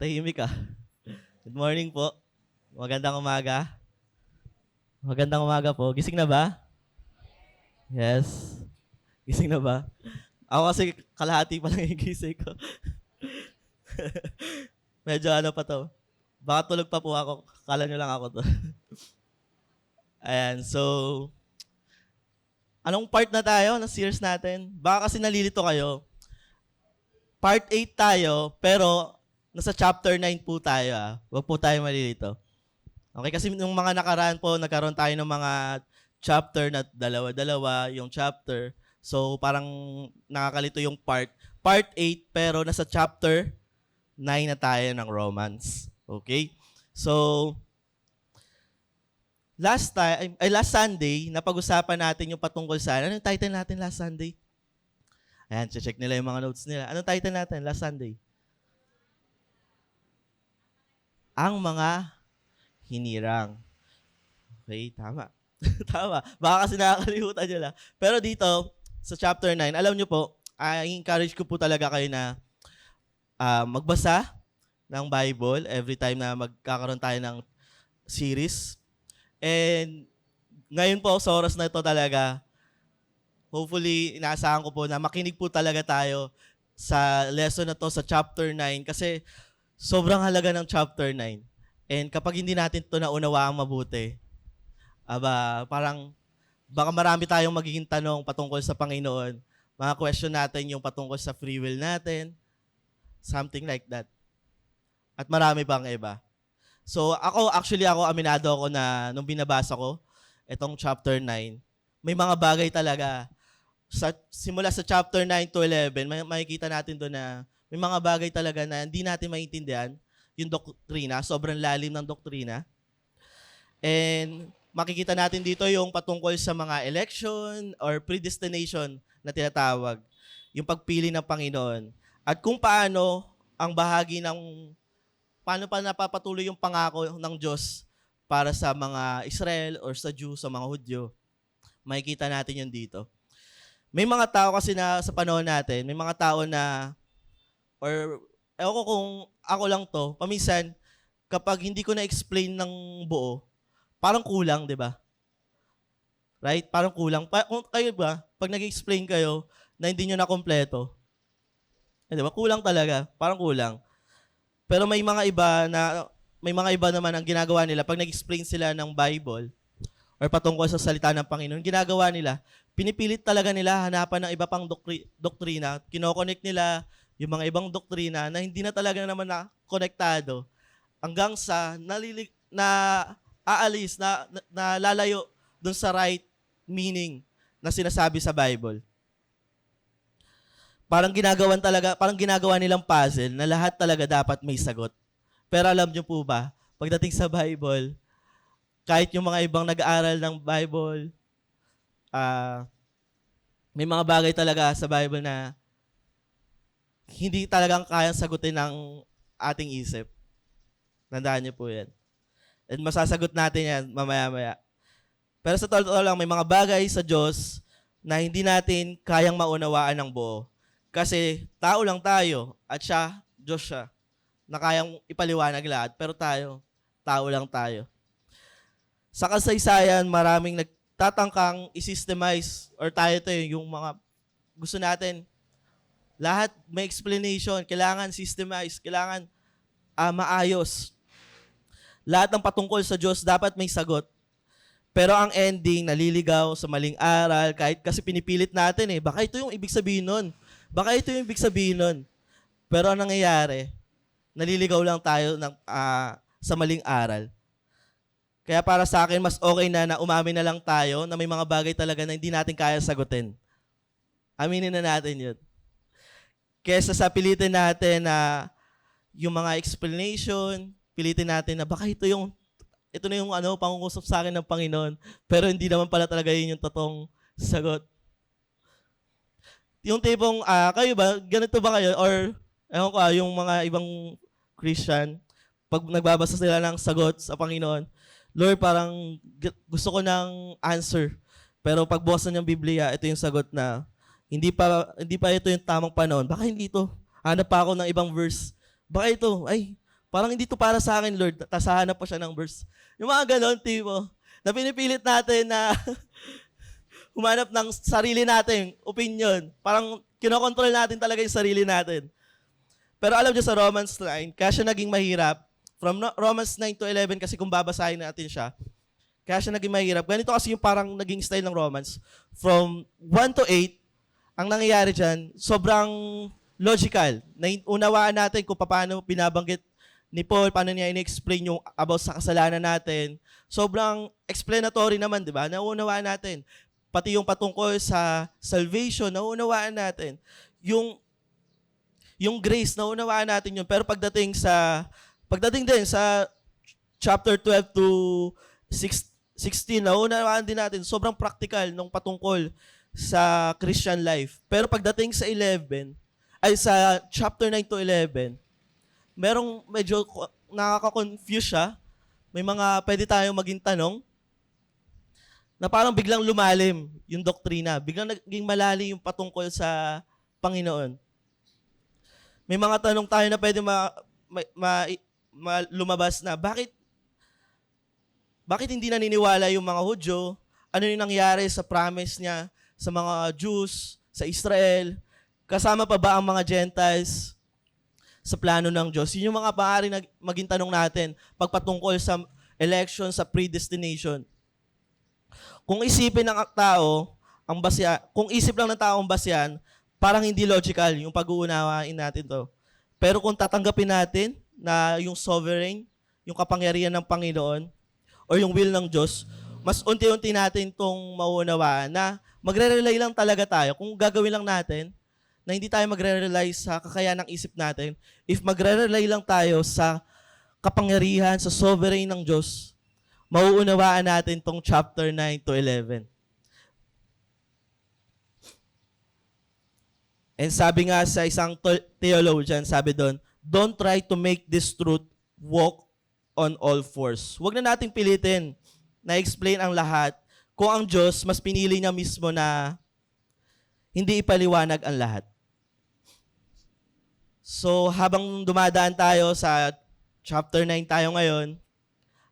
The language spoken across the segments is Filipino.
Tahimik ah. Good morning po. Magandang umaga. Magandang umaga po. Gising na ba? Yes. Gising na ba? Ako kasi kalahati pa lang yung gising ko. Medyo ano pa to. Baka tulog pa po ako. Kala nyo lang ako to. Ayan, so anong part na tayo ng series natin? Baka kasi nalilito kayo. Part 8 tayo, pero nasa chapter 9 po tayo ah. Huwag po tayo malilito. Okay, kasi nung mga nakaraan po, nagkaroon tayo ng mga chapter na dalawa-dalawa yung chapter. So parang nakakalito yung part. Part 8, pero nasa chapter 9 na tayo ng Romans. Okay? So, last Sunday, napag-usapan natin yung patungkol sa, ano yung title natin last Sunday? Ayan, check nila yung mga notes nila. Anong title natin last Sunday? Ang mga hinirang. Okay, tama. Tama. Baka kasi nakakalimutan nyo lang. Pero dito, sa chapter 9, alam nyo po, I-encourage ko po talaga kayo na magbasa ng Bible every time na magkakaroon tayo ng series. And ngayon po, sa oras na ito talaga, hopefully, inaasahan ko po na makinig po talaga tayo sa lesson na to sa chapter 9 kasi sobrang halaga ng chapter 9. And kapag hindi natin ito naunawaang mabuti, parang baka marami tayong magiging tanong patungkol sa Panginoon. Mga question natin yung patungkol sa free will natin, something like that. At marami pang iba. So ako, aminado ako na nung binabasa ko itong chapter 9, may mga bagay talaga. Simula sa chapter 9 to 11, makikita natin doon na may mga bagay talaga na hindi natin maintindihan yung doktrina, sobrang lalim ng doktrina. And makikita natin dito yung patungkol sa mga election or predestination na tinatawag, yung pagpili ng Panginoon. At kung paano paano pa napapatuloy yung pangako ng Diyos para sa mga Israel or sa Jew, sa mga Hudyo. Makikita natin yun dito. May mga tao kasi na sa panahon natin, may mga tao na, or ewan ko kung ako lang to, paminsan, kapag hindi ko na-explain ng buo, parang kulang, di ba? Right? Parang kulang. Kung kayo ba, pag nag-explain kayo na hindi nyo na kompleto, di ba? Kulang talaga. Parang kulang. Pero may mga iba naman ang ginagawa nila pag nag-explain sila ng Bible or patungkol sa salita ng Panginoon, ginagawa nila, pinipilit talaga nila hanapan ng iba pang doktrina, kinoconnect nila yung mga ibang doktrina na hindi na talaga naman na konektado hanggang sa lalayo dun sa right meaning na sinasabi sa Bible. Parang ginagawa nilang puzzle na lahat talaga dapat may sagot. Pero alam niyo po ba, pagdating sa Bible, kahit yung mga ibang nag-aaral ng Bible, may mga bagay talaga sa Bible na hindi talagang kayang sagutin ng ating isip. Tandaan niyo po yan. And masasagot natin yan mamaya-maya. Pero sa totoo lang, may mga bagay sa Diyos na hindi natin kayang maunawaan ng buo. Kasi tao lang tayo at siya, Diyos siya, na kayang ipaliwanag lahat. Pero tao lang tayo. Sa kasaysayan, maraming nagtatangkang i-systemize or tayo yung mga gusto natin. Lahat may explanation, kailangan systemize, kailangan maayos. Lahat ng patungkol sa Diyos dapat may sagot. Pero ang ending, naliligaw sa maling aral, kahit kasi pinipilit natin baka ito yung ibig sabihin nun. Baka ito yung ibig sabihin nun. Pero ang nangyayari, naliligaw lang tayo sa maling aral. Kaya para sa akin, mas okay na umamin na lang tayo na may mga bagay talaga na hindi natin kaya sagutin. Aminin na natin yun. Kesa sa pilitin natin na yung mga explanation, pilitin natin na baka ito na yung pangungusap sa akin ng Panginoon, pero hindi naman pala talaga yun yung totoong sagot. Yung tipong, kayo ba, ganito ba kayo? Or, yung mga ibang Christian, pag nagbabasa sila ng sagot sa Panginoon, Lord, parang gusto ko ng answer. Pero pag bukas na yung Biblia, ito yung sagot na hindi pa ito yung tamang panahon. Baka hindi ito. Hanap pa ako ng ibang verse. Baka ito, Parang hindi to para sa akin, Lord. Tapos hahanap pa siya ng verse. Yung mga ganon, tipo, na pinipilit natin na humanap ng sarili natin, opinion. Parang kinokontrol natin talaga yung sarili natin. Pero alam niyo sa Romans 9, kaya siya naging mahirap. From Romans 9 to 11, kasi kung babasahin natin siya, kaya siya naging mahirap. Ganito kasi yung parang naging style ng Romans. From 1 to 8, ang nangyayari dyan, sobrang logical. Unawaan natin kung paano binabanggit ni Paul, paano niya in-explain yung about sa kasalanan natin. Sobrang explanatory naman, di ba? Naunawaan natin. Pati yung patungkol sa salvation, naunawaan natin. Yung grace, naunawaan natin yun. Pero pagdating din sa chapter 12 to 16, naunawaan din natin. Sobrang practical nung patungkol sa Christian life. Pero pagdating sa sa chapter 9 to 11, merong medyo nakaka-confuse siya. May mga pwede tayong maging tanong na parang biglang lumalim yung doktrina. Biglang naging malalim yung patungkol sa Panginoon. May mga tanong tayo na pwede lumabas na, bakit hindi naniniwala yung mga Hudyo? Ano yung nangyari sa promise niya sa mga Jews, sa Israel? Kasama pa ba ang mga Gentiles sa plano ng Diyos? Yun yung mga maaari maging tanong natin pagpatungkol sa election, sa predestination. Kung isipin ng tao, kung isip lang ng tao ang basyan, parang hindi logical yung pag-uunawain natin to. Pero kung tatanggapin natin na yung sovereign, yung kapangyarihan ng Panginoon, o yung will ng Diyos, mas unti-unti natin itong mauunawaan na magre-rely lang talaga tayo. Kung gagawin lang natin, na hindi tayo magre-rely sa kakayahan ng isip natin, if magre-rely lang tayo sa kapangyarihan, sa sovereign ng Diyos, mauunawaan natin tong chapter 9 to 11. And sabi nga sa isang theologian, sabi doon, don't try to make this truth walk on all fours. Huwag na nating pilitin na explain ang lahat kung ang Diyos mas pinili niya mismo na hindi ipaliwanag ang lahat. So, habang dumadaan tayo sa chapter 9 tayo ngayon,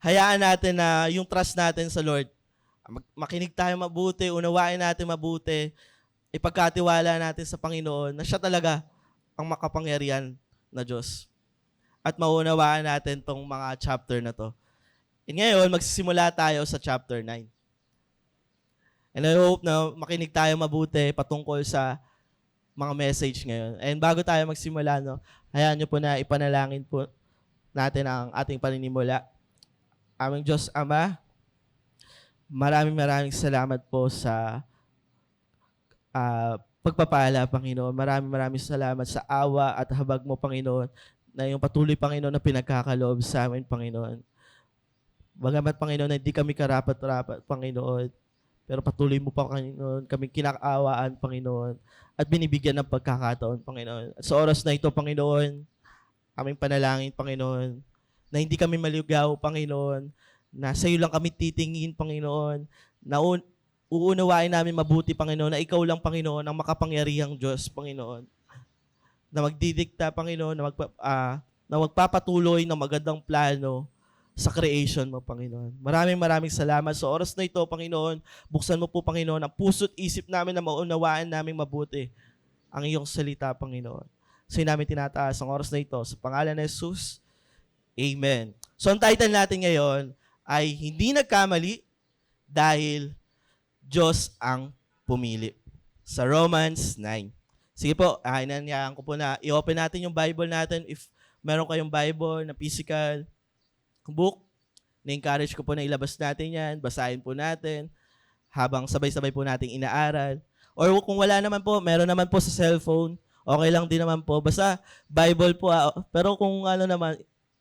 hayaan natin na yung trust natin sa Lord, makinig tayo mabuti, unawain natin mabuti, ipagkatiwala natin sa Panginoon na siya talaga ang makapangyarihan na Diyos. At maunawaan natin tong mga chapter na to. And ngayon, magsisimula tayo sa chapter 9. And I hope na makinig tayo mabuti patungkol sa mga message ngayon. And bago tayo magsimula, hayaan nyo po na ipanalangin po natin ang ating paninimula. Aming Diyos Ama, maraming salamat po sa pagpapala, Panginoon. Maraming salamat sa awa at habag mo, Panginoon, na yung patuloy, Panginoon, na pinagkakaloob sa amin, Panginoon. Bagamat, Panginoon, na hindi kami karapat-rapat, Panginoon, pero patuloy mo, Panginoon, kami kinakaawaan, Panginoon, at binibigyan ng pagkakataon, Panginoon. At sa oras na ito, Panginoon, aming panalangin, Panginoon, na hindi kami maligaw, Panginoon, na sa iyo lang kami titingin, Panginoon, na uunawain namin mabuti, Panginoon, na ikaw lang, Panginoon, ang makapangyarihang Diyos, Panginoon, na magdidikta, Panginoon, na magpapatuloy ng magandang plano sa creation mo, Panginoon. Maraming salamat sa oras na ito, Panginoon. Buksan mo po, Panginoon, ang puso't isip namin na maunawaan namin mabuti ang iyong salita, Panginoon. Sa namin tinataas ang oras na ito sa pangalan ni Jesus. Amen. So ang title natin ngayon ay Hindi Nagkamali dahil Diyos ang pumili. Sa Romans 9. Sige po, inanyayahan ko po na i-open natin yung Bible natin. If meron kayong Bible na physical book, na-encourage ko po na ilabas natin yan, basahin po natin, habang sabay-sabay po nating inaaral. Or kung wala naman po, meron naman po sa cellphone, okay lang din naman po. Basta Bible po. Pero kung naman,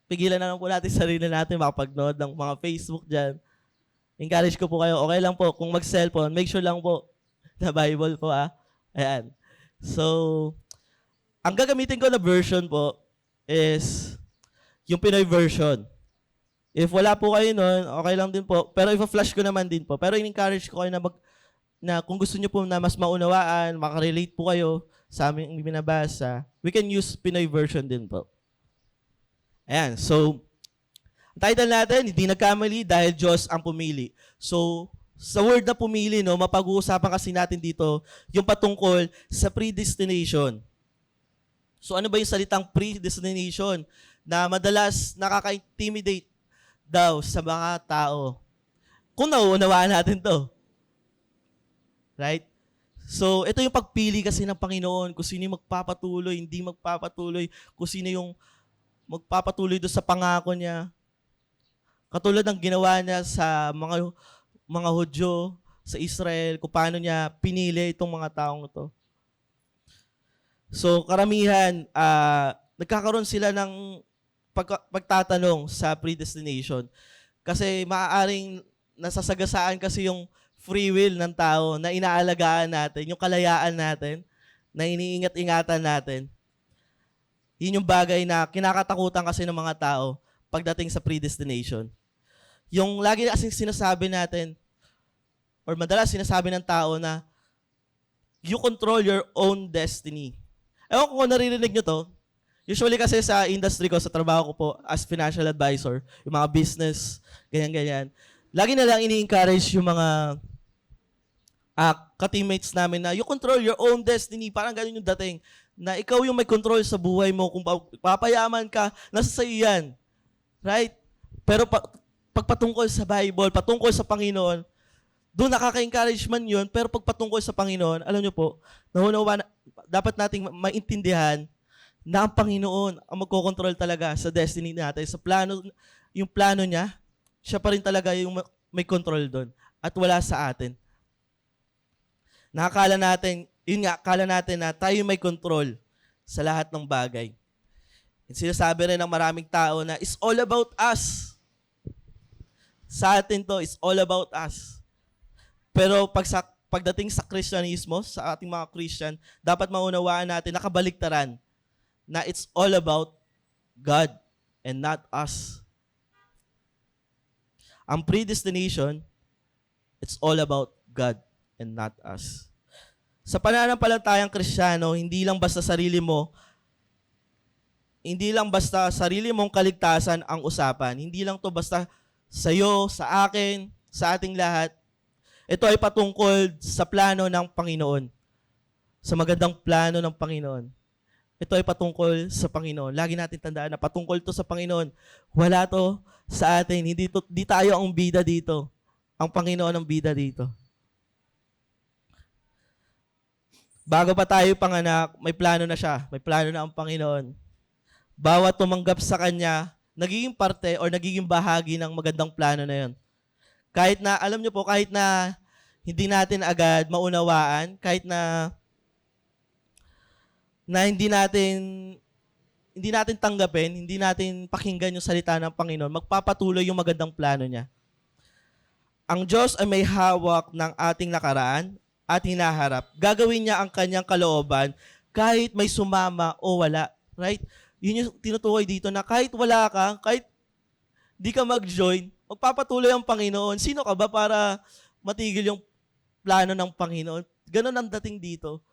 pigilan na lang po natin sarili natin makapag-nood ng mga Facebook dyan. Encourage ko po kayo, okay lang po. Kung mag-cellphone, make sure lang po na Bible po. Ayan. So, ang gagamitin ko na version po is yung Pinoy version. If wala po kayo nun, okay lang din po. Pero i-flash ko naman din po. Pero in-encourage ko kayo na kung gusto nyo po na mas maunawaan, makarelate po kayo sa aming binabasa, we can use Pinoy version din po. Ayan, so, ang title natin, hindi nagkamali dahil Diyos ang pumili. So, sa word na pumili, no, mapag-uusapan kasi natin dito yung patungkol sa predestination. So, ano ba yung salitang predestination na madalas nakaka-intimidate daw sa mga tao? Kung nauunawaan natin to. Right? So, ito yung pagpili kasi ng Panginoon, kung sino yung magpapatuloy, hindi magpapatuloy, kung sino yung magpapatuloy doon sa pangako niya. Katulad ng ginawa niya sa mga Hudyo, sa Israel, kung paano niya pinili itong mga taong ito. So, karamihan, nagkakaroon sila ng pagtatanong sa predestination. Kasi maaaring nasasagasaan kasi yung free will ng tao na inaalagaan natin, yung kalayaan natin, na iniingat-ingatan natin. Yun yung bagay na kinakatakutan kasi ng mga tao pagdating sa predestination. Yung lagi kasing sinasabi natin, or madalas sinasabi ng tao na, you control your own destiny. Ewan ko kung naririnig nyo to. Usually kasi sa industry ko, sa trabaho ko po as financial advisor, yung mga business, ganyan-ganyan, lagi na lang ini-encourage yung mga ka-teammates namin na you control your own destiny. Parang ganun yung dating. Na ikaw yung may control sa buhay mo. Kung papayaman ka, nasa sa'yo yan. Right? Pero pag patungkol sa Bible, patungkol sa Panginoon, doon nakaka-encourage man yun, pero pag patungkol sa Panginoon, alam nyo po, dapat nating maintindihan na ang Panginoon ang magkocontrol talaga sa destiny natin, sa plano, yung plano niya, siya pa rin talaga yung may control doon at wala sa atin. Nakakala natin, akala natin na tayo may control sa lahat ng bagay. Sinasabi rin ng maraming tao na it's all about us. Sa atin to, it's all about us. Pero pagdating sa Kristyanismo, sa ating mga Christian, dapat maunawaan natin, nakabaliktaran, na it's all about God and not us. Ang predestination, it's all about God and not us. Sa pananampalatayang Kristiyano, hindi lang basta sarili mong kaligtasan ang usapan. Hindi lang to basta sa'yo, sa akin, sa ating lahat. Ito ay patungkol sa plano ng Panginoon. Sa magandang plano ng Panginoon. Ito ay patungkol sa Panginoon. Lagi natin tandaan na patungkol to sa Panginoon. Wala to sa atin. Hindi tayo ang bida dito. Ang Panginoon ang bida dito. Bago pa tayo panganak, may plano na siya. May plano na ang Panginoon. Bawat tumanggap sa Kanya, nagiging parte or nagiging bahagi ng magandang plano na yun. Kahit na, alam nyo po, kahit na hindi natin agad maunawaan, kahit na hindi natin tanggapin, hindi natin pakinggan yung salita ng Panginoon, magpapatuloy yung magandang plano niya. Ang Diyos ay may hawak ng ating nakaraan at hinaharap. Gagawin niya ang kanyang kalooban kahit may sumama o wala. Right? Yun yung tinutukoy dito na kahit wala ka, kahit di ka mag-join, magpapatuloy ang Panginoon. Sino ka ba para matigil yung plano ng Panginoon? Ganon ang dating dito.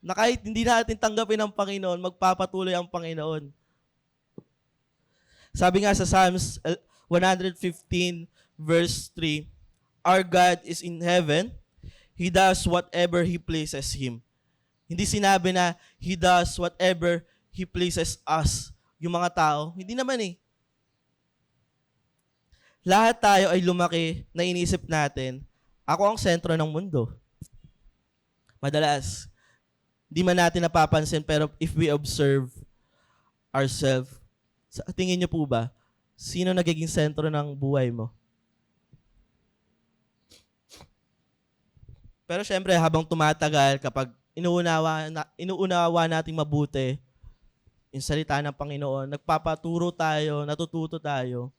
Na kahit hindi natin tanggapin ang Panginoon, magpapatuloy ang Panginoon. Sabi nga sa Psalms 115 verse 3, our God is in heaven, He does whatever He pleases Him. Hindi sinabi na He does whatever He pleases us. Yung mga tao, hindi naman eh. Lahat tayo ay lumaki na inisip natin, ako ang sentro ng mundo. Madalas, di man natin napapansin, pero if we observe ourselves, sa tingin niyo po ba, sino nagiging sentro ng buhay mo? Pero syempre, habang tumatagal, kapag inuunawa natin mabuti yung salita ng Panginoon, nagpapaturo tayo, natututo tayo.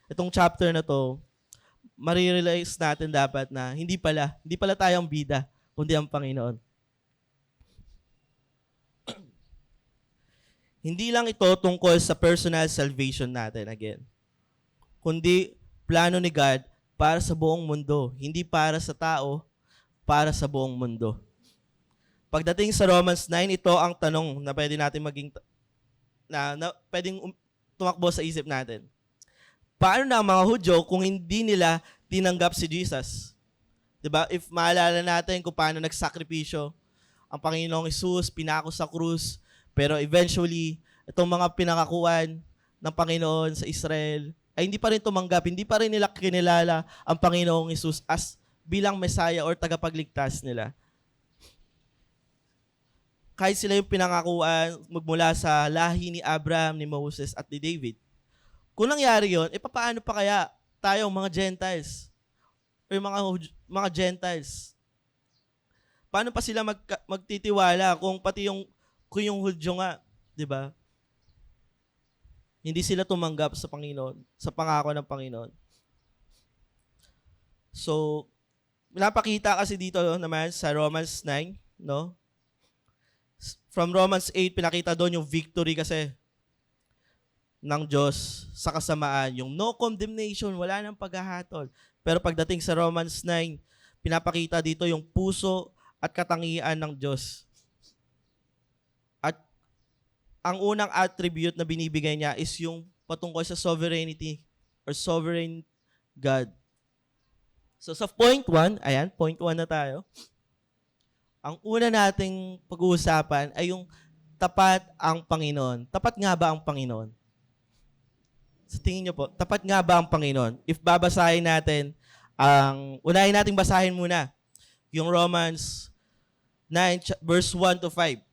Itong chapter na to, marirealize natin dapat na hindi pala tayo ang bida, kundi ang Panginoon. Hindi lang ito tungkol sa personal salvation natin again, kundi plano ni God para sa buong mundo, hindi para sa tao, para sa buong mundo. Pagdating sa Romans 9, ito ang tanong na pwede natin pwedeng tumakbo sa isip natin. Paano na ang mga Hudyo kung hindi nila tinanggap si Jesus? Diba? If maalala natin kung paano nagsakripisyo ang Panginoong Hesus, pinako sa krus, pero eventually, itong mga pinakakuan ng Panginoon sa Israel ay hindi pa rin tumanggap, hindi pa rin nila kinilala ang Panginoong Hesus as bilang Messiah or tagapagligtas nila. Kahit sila yung pinangakuan magmula sa lahi ni Abraham, ni Moses at ni David. Kung nangyari yun, paano pa kaya tayong mga Gentiles? O yung mga Gentiles? Paano pa sila magtitiwala kung pati kung yung Hudyo nga, di ba? Hindi sila tumanggap sa Panginoon, sa pangako ng Panginoon. So, napakita kasi dito naman sa Romans 9, no? From Romans 8, pinakita doon yung victory kasi ng Diyos sa kasamaan. Yung no condemnation, wala nang paghahatol. Pero pagdating sa Romans 9, pinapakita dito yung puso at katangian ng Diyos. At ang unang attribute na binibigay niya is yung patungkol sa sovereignty or sovereign God. So sa point 1, ayan, point 1 na tayo. Ang una nating pag-uusapan ay yung tapat ang Panginoon. Tapat nga ba ang Panginoon? Sa tingin niyo po, tapat nga ba ang Panginoon? If babasahin natin, unahin nating basahin muna yung Romans 9, verse 1 to 5.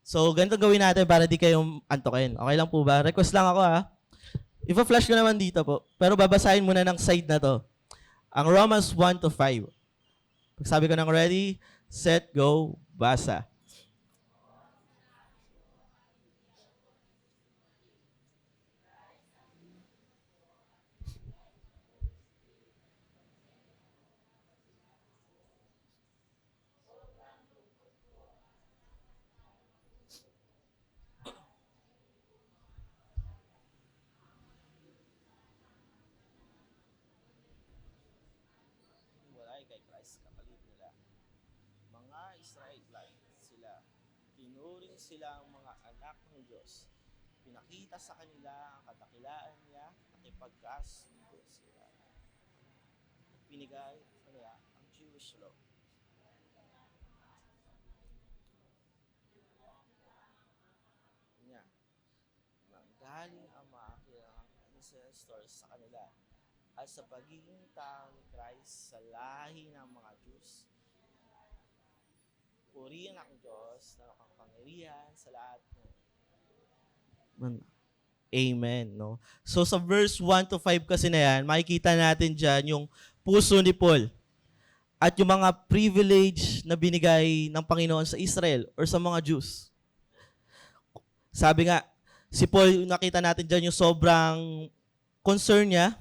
So, ganito gawin natin para di kayong antokin. Okay lang po ba? Request lang ako ha. Ipa-flash ko naman dito po. Pero babasahin muna ng side na to. Ang Romans 1 to 5. Pag sabi ko ng ready, set, go, basa. Walay kay Christ kapalit nila. Mga Israelite sila. Tinuring sila ang mga anak ng Diyos. Pinakita sa kanila ang kadakilaan niya at ipagkasundo sila. Pinigay sa kanila ang Jewish law. Niya. Nanggaling ang mga kilang ancestors sa kanila at sa pagiging tao ni Christ sa lahi ng mga Diyos. Purihin ang Diyos na makapangyarihan sa lahat ng Amen, no? So sa verse 1 to 5 kasi na yan, makikita natin dyan yung puso ni Paul at yung mga privilege na binigay ng Panginoon sa Israel or sa mga Jews. Sabi nga, si Paul, nakita natin dyan yung sobrang concern niya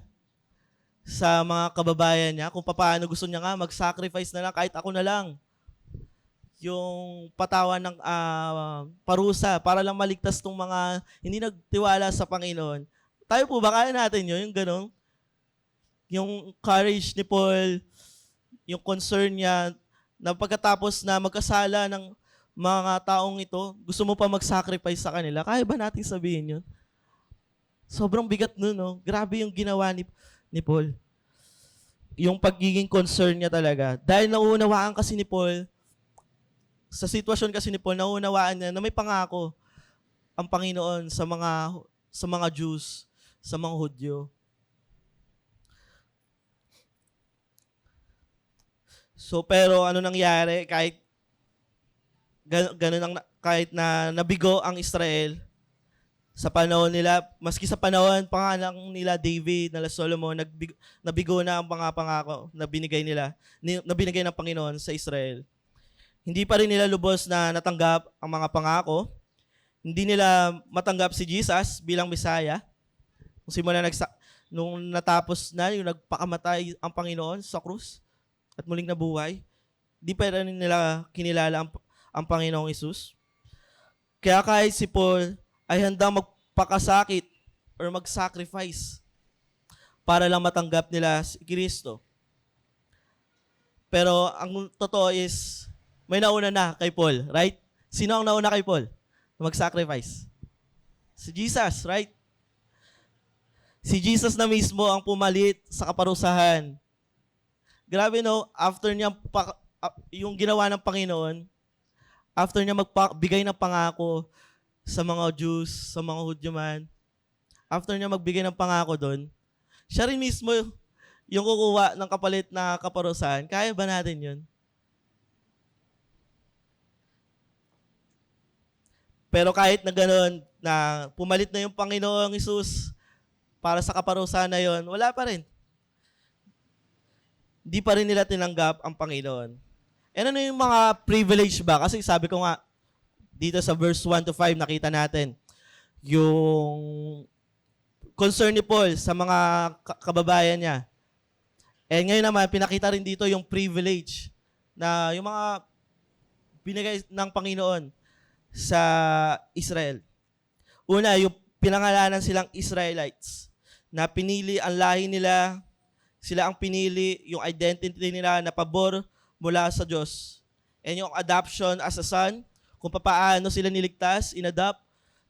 sa mga kababayan niya kung paano gusto niya nga mag-sacrifice na lang kahit ako na lang. Yung patawan ng parusa para lang maligtas tong mga hindi nagtiwala sa Panginoon. Tayo po ba kaya natin yun? Yung ganun? Yung courage ni Paul, yung concern niya na pagkatapos na magkasala ng mga taong ito, gusto mo pa mag-sacrifice sa kanila. Kaya ba natin sabihin yun? Sobrang bigat nun, no? Grabe yung ginawa ni Paul. Yung pagiging concern niya talaga. Dahil nauunawaan kasi ni Paul, sa sitwasyon kasi ni Paul, nauunawaan niya na may pangako ang Panginoon sa mga Jews, sa mga Hudyo. So, pero ano nangyari, kahit kahit na nabigo ang Israel sa panahon nila, maski sa panahon pa nga lang nila David, nila Solomon, nabigo na ang mga pangako na binigay ng Panginoon sa Israel. Hindi pa rin nila lubos na natanggap ang mga pangako. Hindi nila matanggap si Jesus bilang Messiah. Nung natapos na, yung nagpakamatay ang Panginoon sa krus at muling nabuhay, hindi pa rin nila kinilala ang Panginoong Hesus. Kaya kahit si Paul ay handang magpakasakit or mag-sacrifice para lang matanggap nila si Kristo. Pero ang totoo is, may nauna na kay Paul, right? Sino ang nauna kay Paul? Mag-sacrifice. Si Jesus, right? Si Jesus na mismo ang pumalit sa kaparusahan. Grabe no, after niya yung ginawa ng Panginoon, after niya magbigay ng pangako sa mga Jews, sa mga Hudyo man, after niya magbigay ng pangako doon, siya rin mismo yung kukuha ng kapalit na kaparusahan. Kaya ba natin yun? Pero kahit na gano'n, na pumalit na yung Panginoong Hesus para sa kaparusahan na yon, wala pa rin. Di pa rin nila tinanggap ang Panginoon. And ano yung mga privilege ba? Kasi sabi ko nga, dito sa verse 1 to 5, nakita natin yung concern ni Paul sa mga kababayan niya. And ngayon naman, pinakita rin dito yung privilege na yung mga binigay ng Panginoon sa Israel. Una, yung pinangalanan silang Israelites na pinili ang lahi nila, sila ang pinili, yung identity nila na pabor mula sa Diyos. And yung adoption as a son, kung paano sila niligtas, inadopt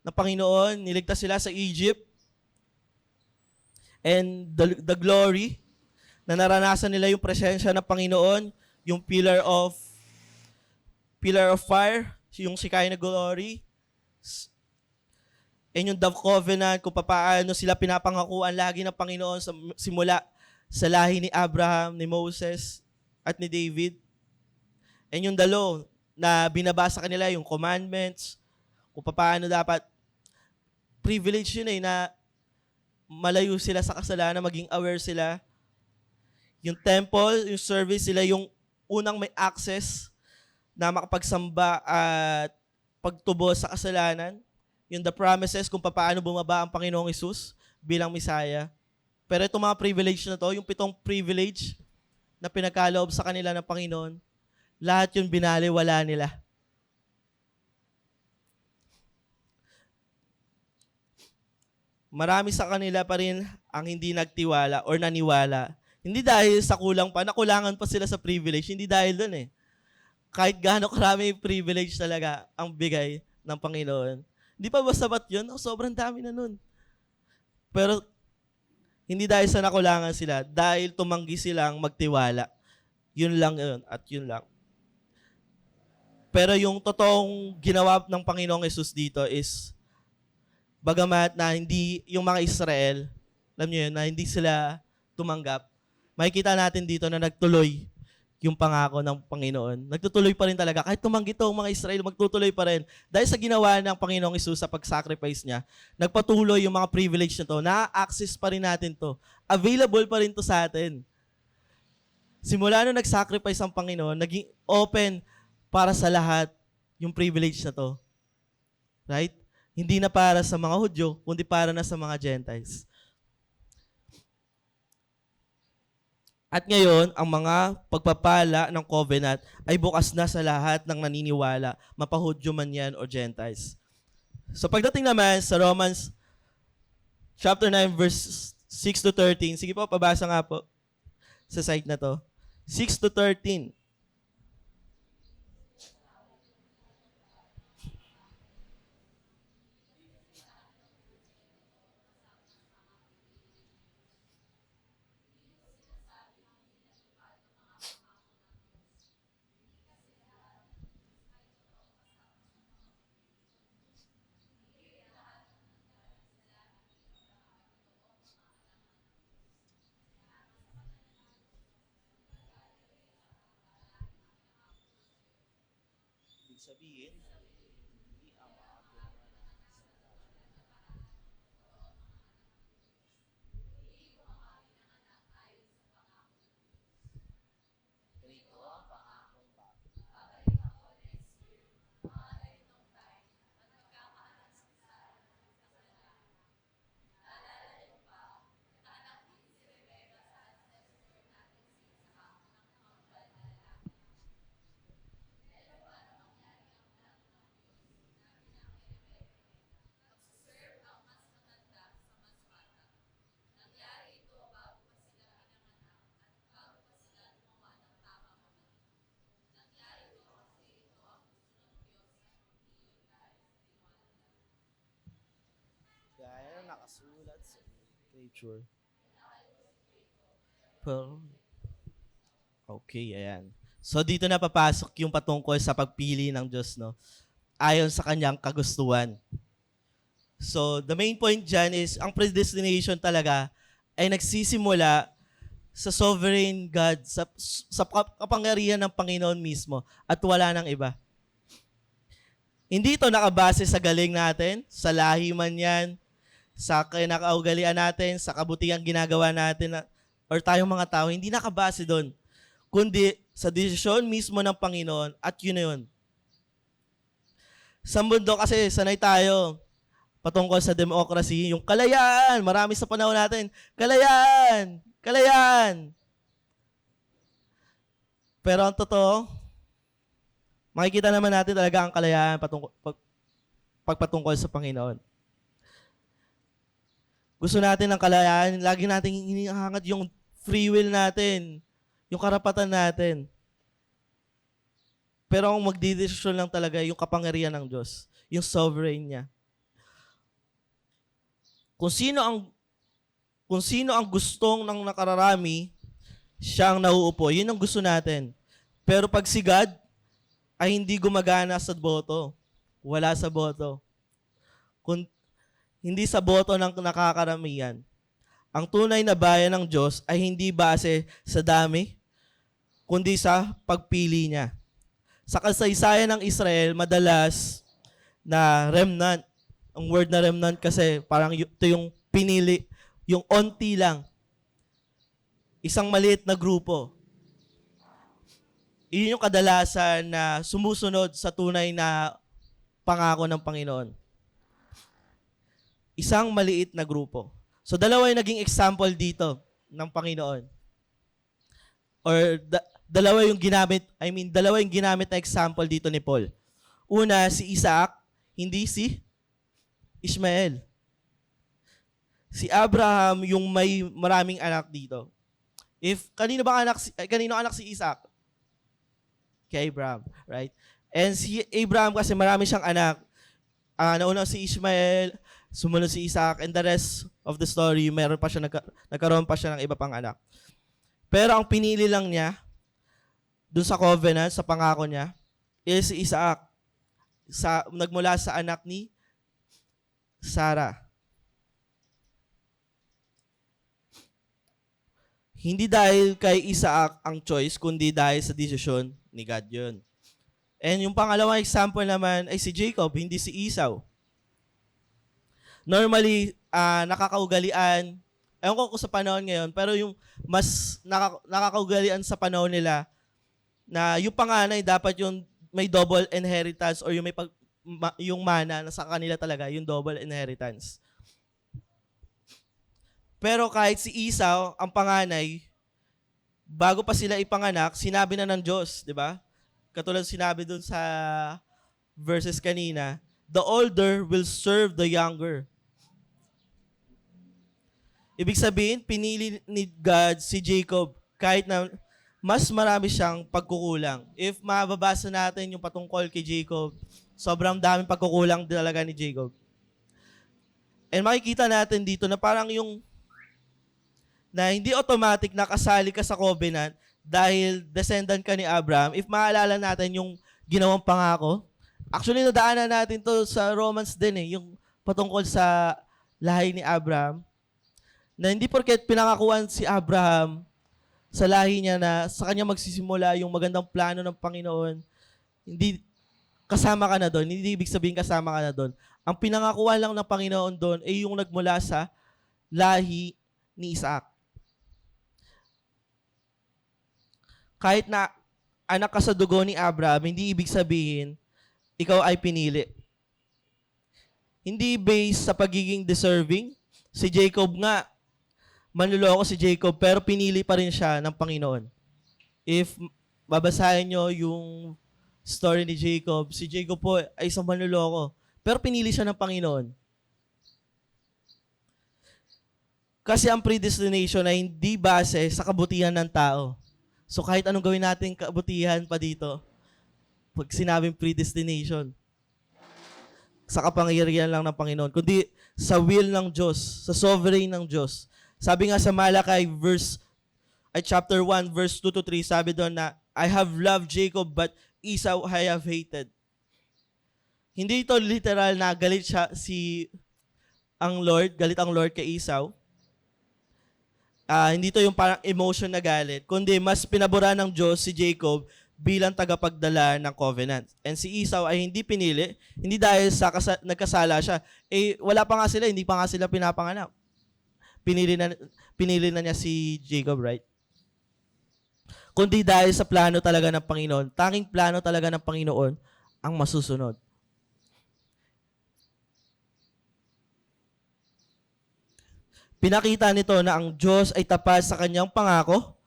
ng Panginoon, niligtas sila sa Egypt. And the glory na naranasan nila yung presensya ng Panginoon, yung pillar of fire, yung Shekinah glory, and yung Dove Covenant, kung paano sila pinapangakuan lagi ng Panginoon simula sa lahi ni Abraham, ni Moses, at ni David. And yung dalo na binabasa kanila, yung commandments, kung paano dapat, privilege yun na malayo sila sa kasalanan, maging aware sila. Yung temple, yung service, sila yung unang may access na makapagsamba at pagtubos sa kasalanan. Yung the promises kung paano bumaba ang Panginoong Hesus bilang Messiah. Pero itong mga privilege na to, yung 7 privilege na pinagkaloob sa kanila ng Panginoon, lahat yung binaliwala nila. Marami sa kanila pa rin ang hindi nagtiwala or naniwala. Hindi dahil sa nakulangan pa sila sa privilege, hindi dahil doon Kahit gaano karami yung privilege talaga ang bigay ng Panginoon. Hindi pa ba sapat yun? Sobrang dami na nun. Pero hindi dahil sa nakulangan sila, dahil tumanggi silang magtiwala. Yun lang yun at yun lang. Pero yung totoong ginawa ng Panginoong Hesus dito is, bagamat na hindi yung mga Israel, alam niyo yun, na hindi sila tumanggap, makikita natin dito na nagtuloy yung pangako ng Panginoon. Nagtutuloy pa rin talaga. Kahit tumanggi to ang mga Israel, magtutuloy pa rin. Dahil sa ginawa ng Panginoong Hesus sa pag-sacrifice niya, nagpatuloy yung mga privilege na to. Na-access pa rin natin to. Available pa rin to sa atin. Simula nung nag-sacrifice ang Panginoon, naging open para sa lahat yung privilege na to. Right? Hindi na para sa mga Hudyo, kundi para na sa mga Gentiles. At ngayon, ang mga pagpapala ng covenant ay bukas na sa lahat ng naniniwala, mapahudyo man yan o Gentiles. So pagdating naman sa Romans chapter 9 verse 6 to 13, sige po, pabasa nga po sa site na to. 6 to 13. Ibig sabihin, gaya ng nakasulat sa Nature. Pero, okay, ayan. So dito na papasok yung patungkol sa pagpili ng Diyos, no? Ayon sa kanyang kagustuhan. So the main point dyan is, ang predestination talaga ay nagsisimula sa sovereign God, sa kapangyarihan ng Panginoon mismo, at wala nang iba. Hindi ito nakabase sa galing natin, sa lahi man yan, sa kinakaugalian natin, sa kabutihan ginagawa natin, or tayong mga tao, hindi nakabase doon, kundi sa desisyon mismo ng Panginoon, at yun na yun. Sa mundo kasi, sanay tayo patungkol sa democracy, yung kalayaan, marami sa panahon natin, kalayaan, kalayaan. Pero ang totoo, makikita naman natin talaga ang kalayaan pagpatungkol sa Panginoon. Gusto natin ng kalayaan, lagi natin hinihangat yung free will natin, yung karapatan natin. Pero ang magdidesisyon lang talaga yung kapangyarihan ng Diyos, yung sovereign niya. Kung sino ang gustong ng nakararami, siya ang nauupo. Yun ang gusto natin. Pero pag si God ay hindi gumagana sa boto, wala sa boto. Hindi sa boto ng nakakaramihan. Ang tunay na bayan ng Diyos ay hindi base sa dami, kundi sa pagpili niya. Sa kasaysayan ng Israel, madalas na remnant. Ang word na remnant kasi parang ito yung pinili, yung onti lang. Isang maliit na grupo. Iyon yung kadalasan na sumusunod sa tunay na pangako ng Panginoon. Isang maliit na grupo. So dalawa yung naging example dito ng Panginoon. Or dalawa yung ginamit na example dito ni Paul. Una, si Isaac, hindi si Ishmael. Si Abraham yung may maraming anak dito. Kanino anak si Isaac? Kay Abraham, right? And si Abraham kasi marami siyang anak. Nauna si Ishmael, sumunod si Isaac, and the rest of the story, nagkaroon pa siya ng iba pang anak. Pero ang pinili lang niya, dun sa covenant, sa pangako niya, is si Isaac. Nagmula sa anak ni Sarah. Hindi dahil kay Isaac ang choice, kundi dahil sa desisyon ni God yun. And yung pangalawang example naman ay si Jacob, hindi si Esau. Normally, nakakaugalian, ewan ko kung sa panahon ngayon, pero yung mas nakakaugalian sa panahon nila, na yung panganay dapat yung may double inheritance or yung mana na sa kanila talaga, yung double inheritance. Pero kahit si Esau, ang panganay, bago pa sila ipanganak, sinabi na ng Diyos, di ba? Katulad sinabi dun sa verses kanina, the older will serve the younger. Ibig sabihin, pinili ni God si Jacob kahit na mas marami siyang pagkukulang. If mababasa natin yung patungkol kay Jacob, sobrang daming pagkukulang talaga ni Jacob. And makikita natin dito na parang na hindi automatic nakasali ka sa covenant dahil descendant ka ni Abraham. If maalala natin yung ginawang pangako, actually nadaanan natin to sa Romans din yung patungkol sa lahi ni Abraham, na hindi porket pinangakuan si Abraham sa lahi niya na sa kanya magsisimula yung magandang plano ng Panginoon, hindi kasama ka na doon. Hindi ibig sabihin kasama ka na doon. Ang pinangakuan lang ng Panginoon doon ay yung nagmula sa lahi ni Isaac. Kahit na anak ka sa dugo ni Abraham, hindi ibig sabihin ikaw ay pinili. Hindi based sa pagiging deserving. Si Jacob nga, manluloko si Jacob, pero pinili pa rin siya ng Panginoon. If babasahin nyo yung story ni Jacob, si Jacob po ay isang manluloko, pero pinili siya ng Panginoon. Kasi ang predestination ay hindi base sa kabutihan ng tao. So kahit anong gawin natin kabutihan pa dito, pag sinabing predestination, sa kapangyarihan lang ng Panginoon, kundi sa will ng Diyos, sa sovereign ng Diyos. Sabi nga sa Malakay chapter 1 verse 2 to 3, sabi doon na I have loved Jacob but Esau I have hated. Hindi ito literal na galit ang Lord kay Esau. Hindi ito yung parang emotion na galit, kundi mas pinabura ng Diyos si Jacob bilang tagapagdala ng covenant. And si Esau ay hindi pinili, hindi dahil sa nagkasala siya. Wala pa nga sila, hindi pa nga sila pinapanganak. Pinili na niya si Jacob, right? Kundi dahil sa plano talaga ng Panginoon, tanging plano talaga ng Panginoon ang masusunod. Pinakita nito na ang Diyos ay tapat sa kanyang pangako,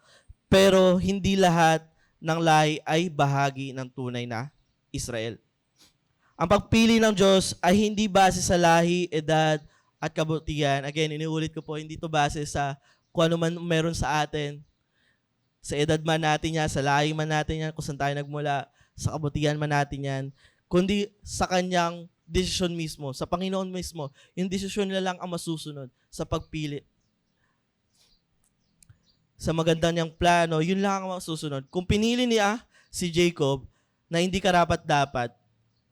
pero hindi lahat ng lahi ay bahagi ng tunay na Israel. Ang pagpili ng Diyos ay hindi base sa lahi, edad, at kabutihan. Again, iniulit ko po, hindi ito base sa kung ano man meron sa atin, sa edad man natin yan, sa lahi man natin yan, kung saan tayo nagmula, sa kabutihan man natin yan, kundi sa kanyang desisyon mismo, sa Panginoon mismo. Yung desisyon nila lang ang masusunod sa pagpili. Sa maganda niyang plano, yun lang ang masusunod. Kung pinili niya si Jacob na hindi karapat-dapat,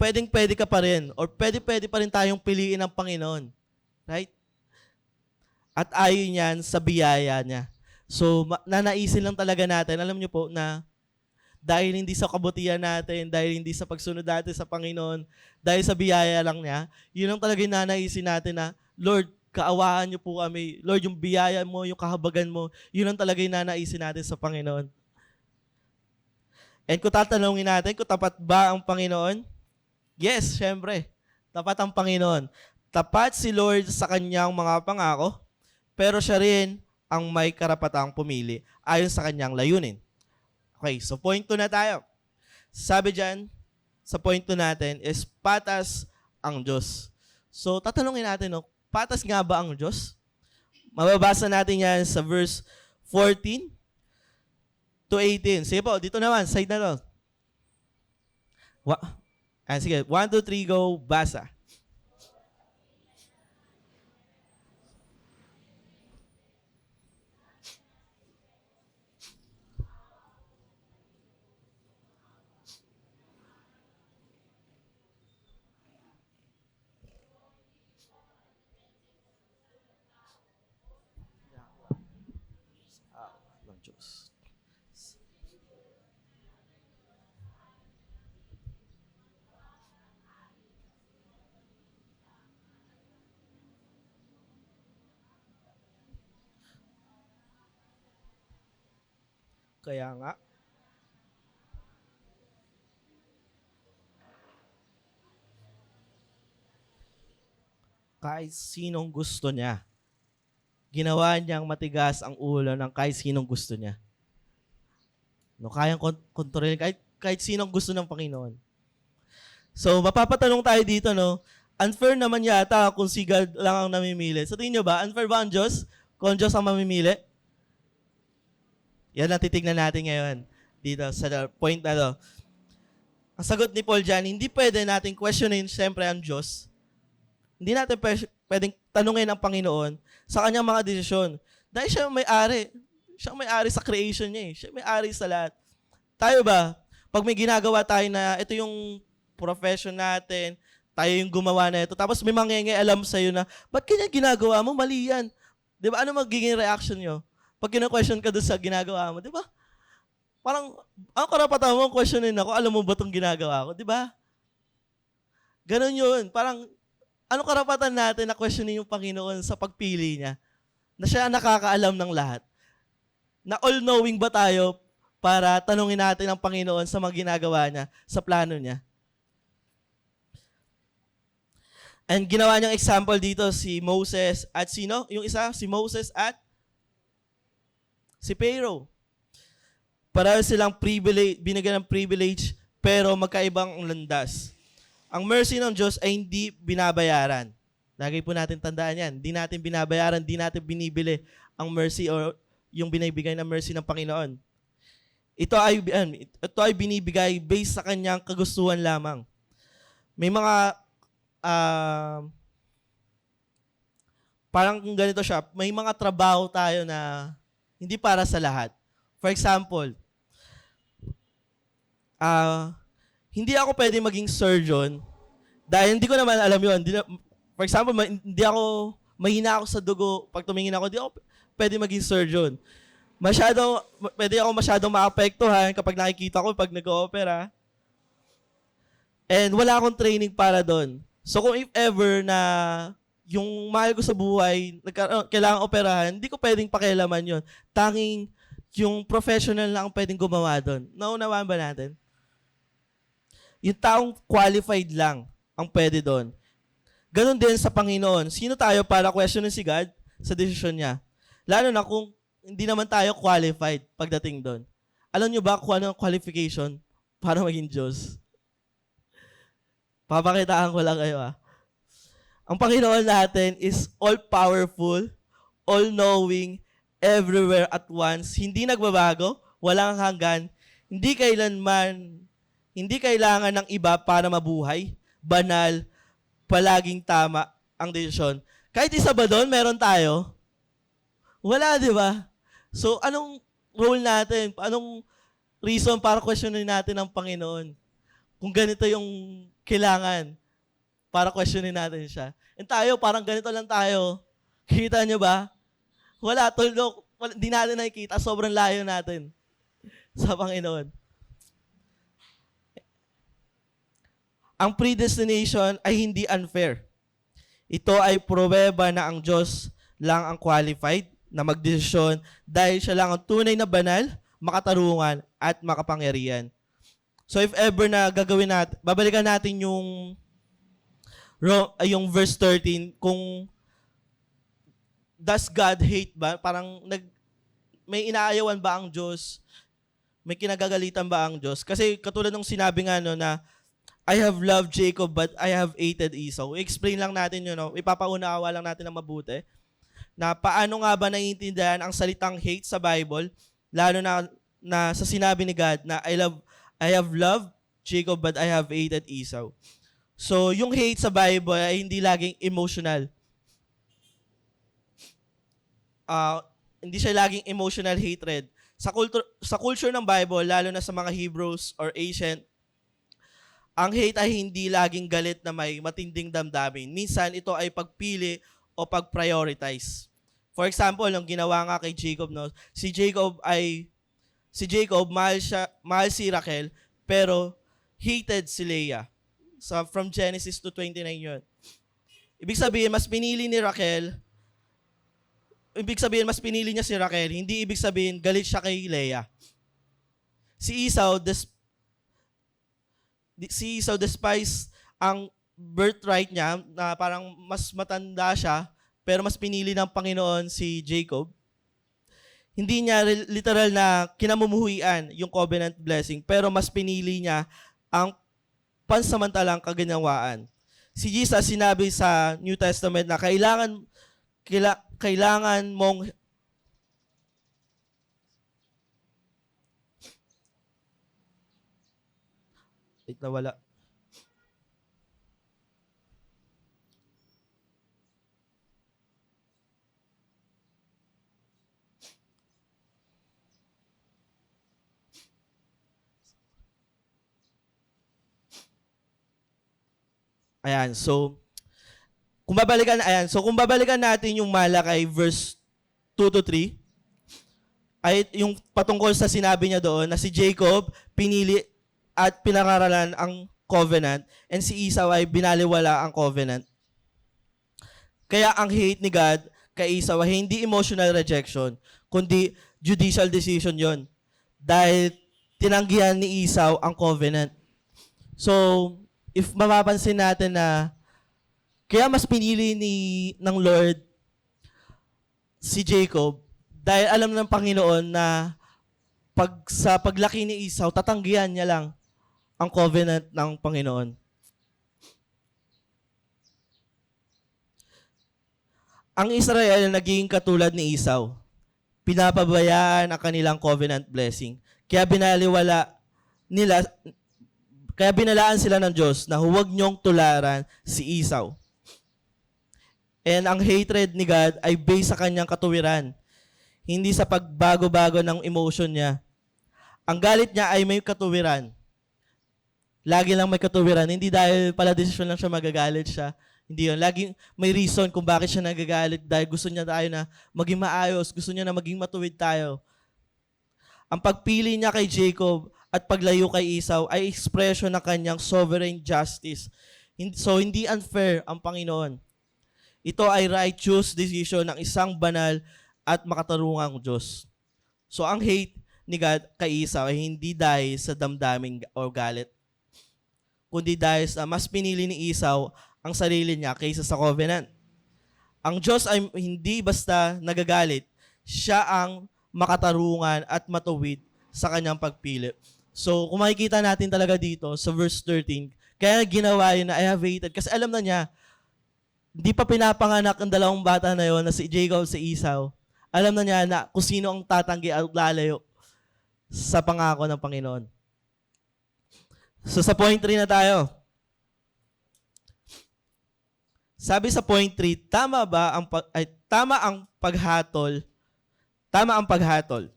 pwedeng-pwede ka pa rin or pwede pa rin tayong piliin ng Panginoon. Right? At ayon yan sa biyaya niya. So, nanaisin lang talaga natin, alam niyo po, na dahil hindi sa kabutihan natin, dahil hindi sa pagsunod natin sa Panginoon, dahil sa biyaya lang niya, yun ang talaga nanaisin natin na, Lord, kaawaan niyo po kami. Lord, yung biyaya mo, yung kahabagan mo, yun ang talaga nanaisin natin sa Panginoon. And kung tatanungin natin, kung tapat ba ang Panginoon? Yes, syempre. Tapat ang Panginoon. Tapat si Lord sa kanyang mga pangako, pero siya rin ang may karapatang pumili ayon sa kanyang layunin. Okay, so point 2 na tayo. Sabi dyan, sa point 2 natin is patas ang Diyos. So, tatanungin natin, patas nga ba ang Diyos? Mababasa natin yan sa verse 14 to 18. Sige po, dito naman, side na to. Sige, 1, 2, 3, go, basa. Kaya nga, kahit sinong gusto niya, ginawa niyang matigas ang ulo ng kahit sinong gusto niya. Kayang kontrolin kahit sinong gusto ng Panginoon. So, mapapatanong tayo dito, unfair naman yata kung si God lang ang namimili. Sa tingin nyo ba, unfair ba ang Diyos kung ang Diyos ang mamimili? Yan ang titignan natin ngayon dito sa point na to. Ang sagot ni Paul dyan, hindi pwede natin questionin siyempre ang Diyos. Hindi natin pwedeng tanungin ang Panginoon sa kanyang mga desisyon. Dahil siya may-ari. Siya may-ari sa creation niya. Siya may-ari sa lahat. Tayo ba, pag may ginagawa tayo na ito yung profession natin, tayo yung gumawa na ito, tapos may alam sa'yo na, ba't kanya ginagawa mo? Mali yan. Di ba? Ano magiging reaction nyo? Pag kina-question ka doon sa ginagawa mo, di ba? Parang, ang karapatan mo, questionin ako, alam mo ba itong ginagawa ko? Di ba? Ganon yun. Parang, ano karapatan natin na questionin yung Panginoon sa pagpili niya? Na siya ang nakakaalam ng lahat. Na all-knowing ba tayo para tanungin natin ang Panginoon sa mga ginagawa niya, sa plano niya? And ginawa niyang example dito si Moses at sino? Yung isa, si Moses at si Pharaoh. Pareho silang binigyan ng privilege, pero magkaibang landas. Ang mercy ng Diyos ay hindi binabayaran. Lagi po natin tandaan yan. Hindi natin binabayaran, hindi natin binibili ang mercy o yung binibigay na mercy ng Panginoon. Ito ay binibigay based sa kanyang kagustuhan lamang. May mga parang kung ganito siya, may mga trabaho tayo na hindi para sa lahat. For example, hindi ako pwede maging surgeon dahil hindi ko naman alam yun. For example, mahina ako sa dugo. Pag tumingin ako, hindi ako pwede maging surgeon. Pwede ako masyadong maapektuhan kapag nakikita ko pag nag-oopera. And wala akong training para doon. So kung if ever na yung mahal ko sa buhay, kailangan operahan, hindi ko pwedeng pakialaman yun. Tanging yung professional lang ang pwedeng gumawa doon. Naunawaan ba natin? Yung taong qualified lang ang pwede doon. Ganon din sa Panginoon. Sino tayo para questionin si God sa desisyon niya? Lalo na kung hindi naman tayo qualified pagdating doon. Alam nyo ba kung ano ang qualification para maging Diyos? Papakitaan ko lang kayo . Ang Panginoon natin is all-powerful, all-knowing, everywhere at once, hindi nagbabago, walang hanggan, hindi kailangan ng iba para mabuhay, banal, palaging tama ang desisyon. Kahit isa ba doon, meron tayo? Wala, di ba? So, anong role natin? Anong reason para questionin natin ang Panginoon? Kung ganito yung kailangan para questionin natin siya. And tayo, parang ganito lang tayo. Kita nyo ba? Wala, tuldok. Hindi natin nakikita. Sobrang layo natin sa Panginoon. Ang predestination ay hindi unfair. Ito ay pruweba na ang Diyos lang ang qualified na magdesisyon dahil siya lang ang tunay na banal, makatarungan, at makapangyarihan. So if ever na gagawin natin, babalikan natin yung verse 13, kung does God hate ba? Parang may inaayawan ba ang Diyos? May kinagagalitan ba ang Diyos? Kasi katulad ng sinabi nga na I have loved Jacob but I have hated Esau. I-explain lang natin yun, ipapaunawa lang natin ng mabuti. Na paano nga ba naiintindihan ang salitang hate sa Bible, lalo na sa sinabi ni God na I have loved Jacob but I have hated Esau. So, yung hate sa Bible ay hindi laging emotional. Hindi siya laging emotional hatred. Sa culture ng Bible, lalo na sa mga Hebrews or ancient, ang hate ay hindi laging galit na may matinding damdamin. Minsan, ito ay pagpili o pag-prioritize. For example, ang ginawa nga kay Jacob, si Jacob, mahal si Raquel, pero hated si Leah. So, from Genesis to 29 yun. Ibig sabihin, mas pinili niya si Raquel, hindi ibig sabihin, galit siya kay Leah. Si Esau, despise ang birthright niya, na parang mas matanda siya, pero mas pinili ng Panginoon si Jacob. Hindi niya literal na kinamumuhian yung covenant blessing, pero mas pinili niya ang pansamantalang kaginawaan. Si Jesus sinabi sa New Testament na kailangan mong nawala. Ayan, so kung babalikan natin yung Malakay verse 2 to 3, ay yung patungkol sa sinabi niya doon na si Jacob pinili at pinangaralan ang covenant, and si Esau ay binaliwala ang covenant. Kaya ang hate ni God kay Esau ay hindi emotional rejection, kundi judicial decision yon. Dahil tinanggihan ni Esau ang covenant. So, if mapapansin natin na kaya mas pinili ng Lord si Jacob dahil alam ng Panginoon na sa paglaki ni Esau, tatanggihan niya lang ang covenant ng Panginoon. Ang Israel naging katulad ni Esau. Pinapabayaan ang kanilang covenant blessing. Kaya binalaan sila ng Diyos na huwag niyong tularan si Esau. And ang hatred ni God ay based sa kanyang katuwiran, hindi sa pagbago-bago ng emotion niya. Ang galit niya ay may katuwiran. Lagi lang may katuwiran. Hindi dahil pala desisyon lang siya magagalit siya. Hindi yun. Laging may reason kung bakit siya nagagalit dahil gusto niya tayo na maging maayos. Gusto niya na maging matuwid tayo. Ang pagpili niya kay Jacob at paglayo kay Esau ay expression ng kanyang sovereign justice. So, hindi unfair ang Panginoon. Ito ay righteous decision ng isang banal at makatarungang Diyos. So, ang hate ni God kay Esau ay hindi dahil sa damdamin o galit, kundi dahil sa mas pinili ni Esau ang sarili niya kaysa sa covenant. Ang Diyos ay hindi basta nagagalit, siya ang makatarungan at matuwid sa kanyang pagpili. So, kung makikita natin talaga dito sa verse 13, kaya ginawa yun na I have hated. Kasi alam na niya, hindi pa pinapanganak ang dalawang bata na yon na si Jacob at si Esau. Alam na niya na kung sino ang tatanggi at lalayo sa pangako ng Panginoon. So, sa point 3 na tayo. Sabi sa point 3, tama ang paghatol. Tama ang paghatol.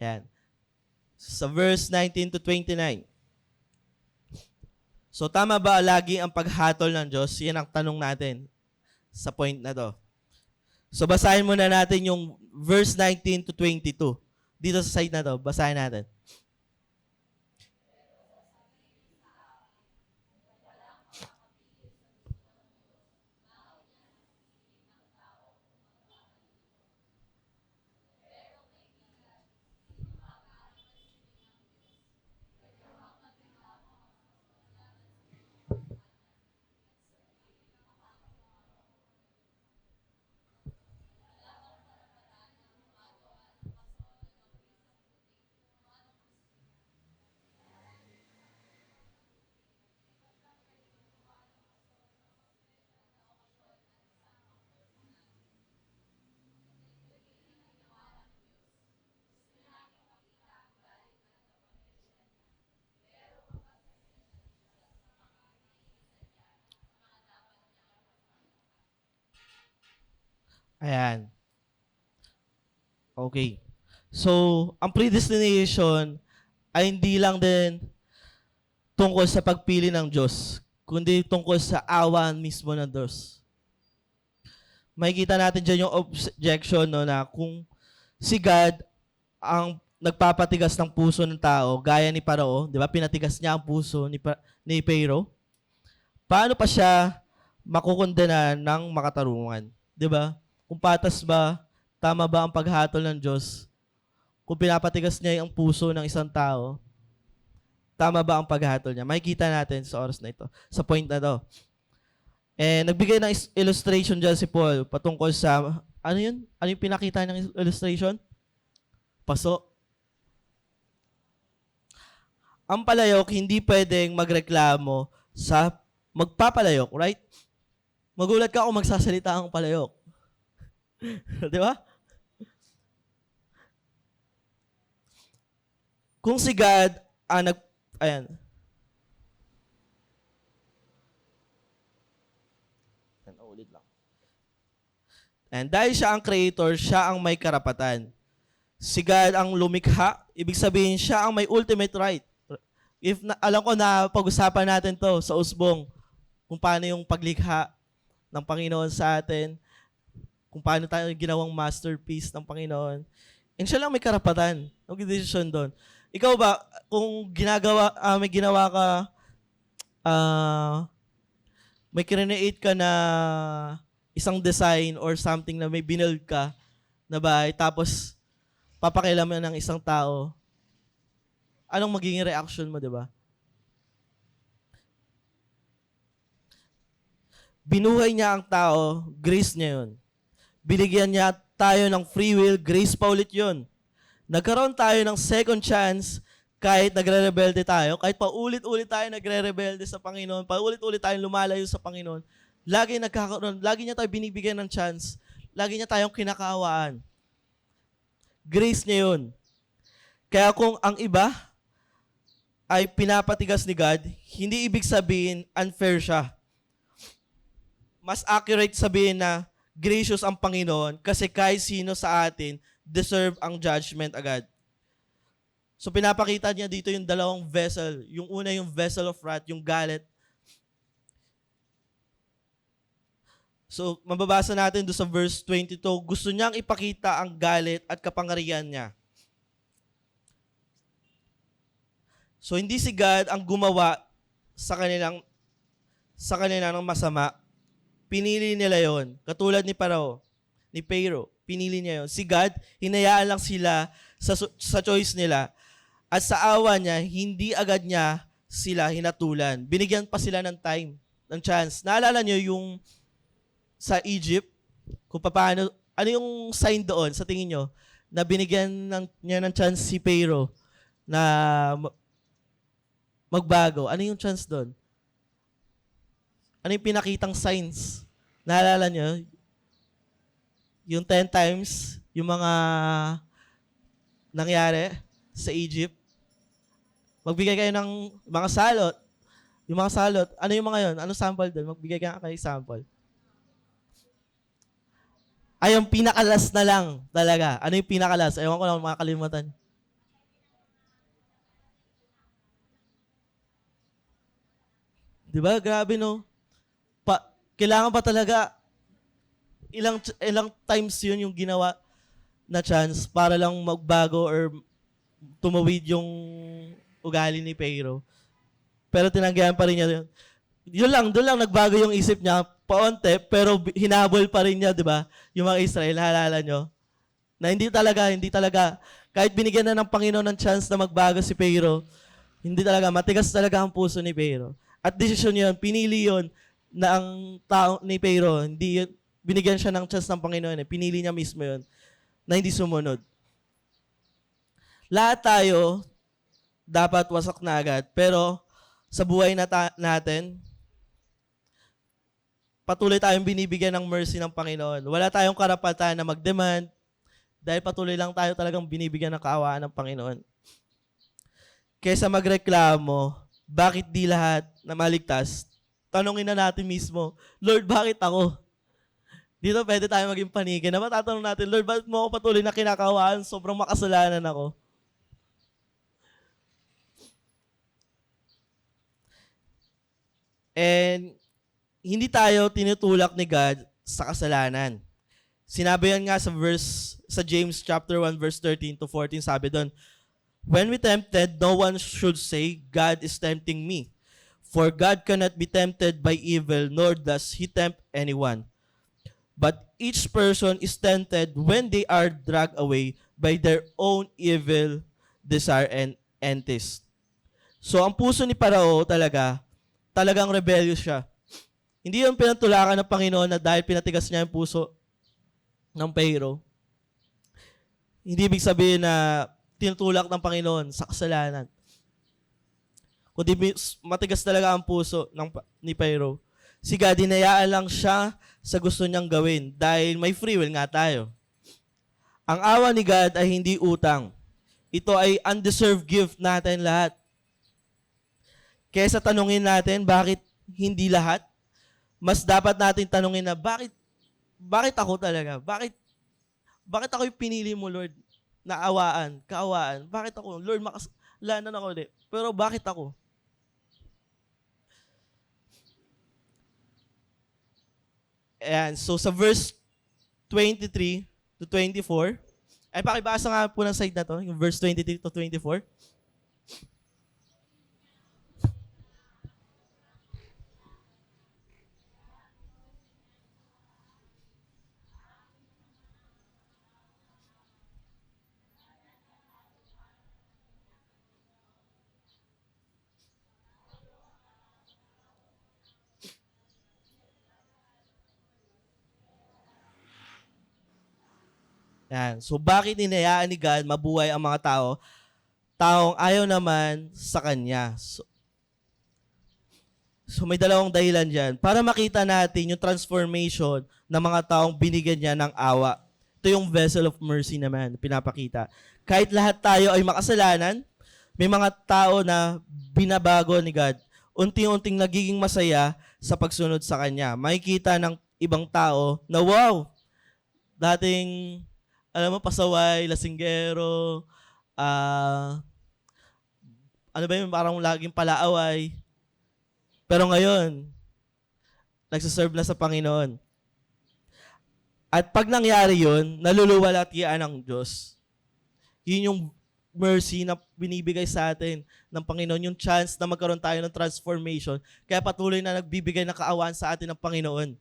Yan. Sa verse 19 to 29. So, tama ba lagi ang paghatol ng Diyos? Yan ang tanong natin sa point na to. So, basahin muna natin yung verse 19 to 22. Dito sa side na to, basahin natin. Ayan. Okay. So, ang predestination ay hindi lang din tungkol sa pagpili ng Diyos, kundi tungkol sa awan mismo ng Diyos. Makikita natin dyan yung objection no, na kung si God ang nagpapatigas ng puso ng tao, gaya ni Parao, di ba? Pinatigas niya ang puso ni Pharaoh. Paano pa siya makukondena ng makatarungan? Di ba? Kung patas ba, tama ba ang paghatol ng Diyos? Kung pinapatigas niya ang puso ng isang tao, tama ba ang paghatol niya? Makikita natin sa oras na ito, sa point na to. And nagbigay ng illustration dyan si Paul patungkol sa, ano yun? Ano yung pinakita ng illustration? Paso. Ang palayok, hindi pwedeng magreklamo sa magpapalayok, right? Magulat ka kung magsasalita ang palayok. Di ba? Kung si God ayan. Ulit lang. And dahil siya ang creator, siya ang may karapatan. Si God ang lumikha, ibig sabihin siya ang may ultimate right. Alam ko na pag-usapan natin to sa usbong, kung paano yung paglikha ng Panginoon sa atin, kung paano tayo ginawang masterpiece ng Panginoon. And siya lang may karapatan. Mag-decision doon. Ikaw ba, kung may ginawa ka, may create ka na isang design or something na may binuild ka na bahay, tapos papakialaman ng isang tao, anong magiging reaction mo, di ba? Binuhay niya ang tao, grace niya yun. Binigyan niya tayo ng free will, grace pa ulit yun. Nagkaroon tayo ng second chance kahit nagre-rebelde tayo, kahit paulit-ulit tayo nagre-rebelde sa Panginoon, paulit-ulit tayo lumalayo sa Panginoon, lagi niya tayo binibigyan ng chance, lagi niya tayong kinakawaan. Grace niya yun. Kaya kung ang iba ay pinapatigas ni God, hindi ibig sabihin unfair siya. mas accurate sabihin na gracious ang Panginoon kasi kahit sino sa atin deserve ang judgment agad. So pinapakita niya dito yung dalawang vessel. Yung una yung vessel of wrath, yung galit. So mababasa natin doon sa verse 22, gusto niyang ipakita ang galit at kapangyarihan niya. So hindi si God ang gumawa sa kanila ng masama. Pinili nila yon. Katulad ni Pharaoh, pinili niya yon. Si God, hinayaan lang sila sa choice nila. At sa awa niya, hindi agad niya sila hinatulan. Binigyan pa sila ng time, ng chance. Naalala niyo yung sa Egypt, kung paano, ano yung sign doon sa tingin niyo na binigyan niya ng chance si Pharaoh na magbago? Ano yung chance doon? Ano yung pinakitang signs? Naalala niyo? Yung 10 times, yung mga nangyari sa Egypt. Magbigay kayo ng mga salot. Yung mga salot, ano yung mga yun? Ano sample doon? Magbigay kayo sample. Ay, yung pinakalas na lang talaga. Ano yung pinakalas? Ayaw ko lang makakalimutan. Diba? Grabe, no? Kailangan pa talaga ilang times yun yung ginawa na chance para lang magbago or tumawid yung ugali ni Pharaoh. Pero tinanggihan pa rin niya yun. Doon lang nagbago yung isip niya, paonte, pero hinabol pa rin niya, di ba? Yung mga Israel, halala nyo? Na hindi talaga, kahit binigyan na ng Panginoon ng chance na magbago si Pharaoh, hindi talaga, matigas talaga ang puso ni Pharaoh. At desisyon yun, pinili yun na ang tao ni Pharaoh, hindi yun, binigyan siya ng chance ng Panginoon, pinili niya mismo yun, na hindi sumunod. Lahat tayo, dapat wasak na agad. Pero sa buhay natin, patuloy tayong binibigyan ng mercy ng Panginoon. Wala tayong karapatan na mag-demand dahil patuloy lang tayo talagang binibigyan ng kaawaan ng Panginoon. Kaysa magreklamo, bakit di lahat na maligtas? Tanungin na natin mismo, Lord, bakit ako? Dito pwede tayo maging panigin. Na matatanong natin, Lord, bakit mo ako patuloy na kinakawaan? Sobrang makasalanan ako. And hindi tayo tinutulak ni God sa kasalanan. Sinabi yan nga sa James chapter 1 verse 13 to 14, sabi doon, when we tempted, no one should say, God is tempting me. For God cannot be tempted by evil, nor does He tempt anyone. But each person is tempted when they are dragged away by their own evil desire and taste. So ang puso ni Pharaoh talagang rebellious siya. Hindi yung pinatulakan ng Panginoon na dahil pinatigas niya yung puso ng Pharaoh. Hindi ibig sabihin na tinutulak ng Panginoon sa kasalanan. Kundi matigas talaga ang puso ni Pharaoh. Si God, hinayaan lang siya sa gusto niyang gawin dahil may free will nga tayo. Ang awa ni God ay hindi utang. Ito ay undeserved gift natin lahat. Kaysa tanungin natin bakit hindi lahat, mas dapat natin tanungin na bakit ako talaga? Bakit ako yung pinili mo, Lord? Na kaawaan. Bakit ako? Lord, makasalanan ako ulit. Pero bakit ako? Ayan, so sa verse 23 to 24, ay pakibasa nga po ng side na to, yung verse 23 to 24. Yan. So bakit hinayaan ni God mabuhay ang mga taong ayaw naman sa Kanya? So may dalawang dahilan dyan. Para makita natin yung transformation ng mga taong binigyan niya ng awa. Ito yung vessel of mercy naman, pinapakita. Kahit lahat tayo ay makasalanan, may mga tao na binabago ni God unti-unting nagiging masaya sa pagsunod sa Kanya. Makikita ng ibang tao na wow, dating, alam mo, pasaway, lasinggero, ano ba yun, parang laging palaaway. Pero ngayon, nagsaserve na sa Panginoon. At pag nangyari yun, naluluwalhatian ng Diyos. Yun yung mercy na binibigay sa atin ng Panginoon, yung chance na magkaroon tayo ng transformation. Kaya patuloy na nagbibigay ng kaawaan sa atin ng Panginoon.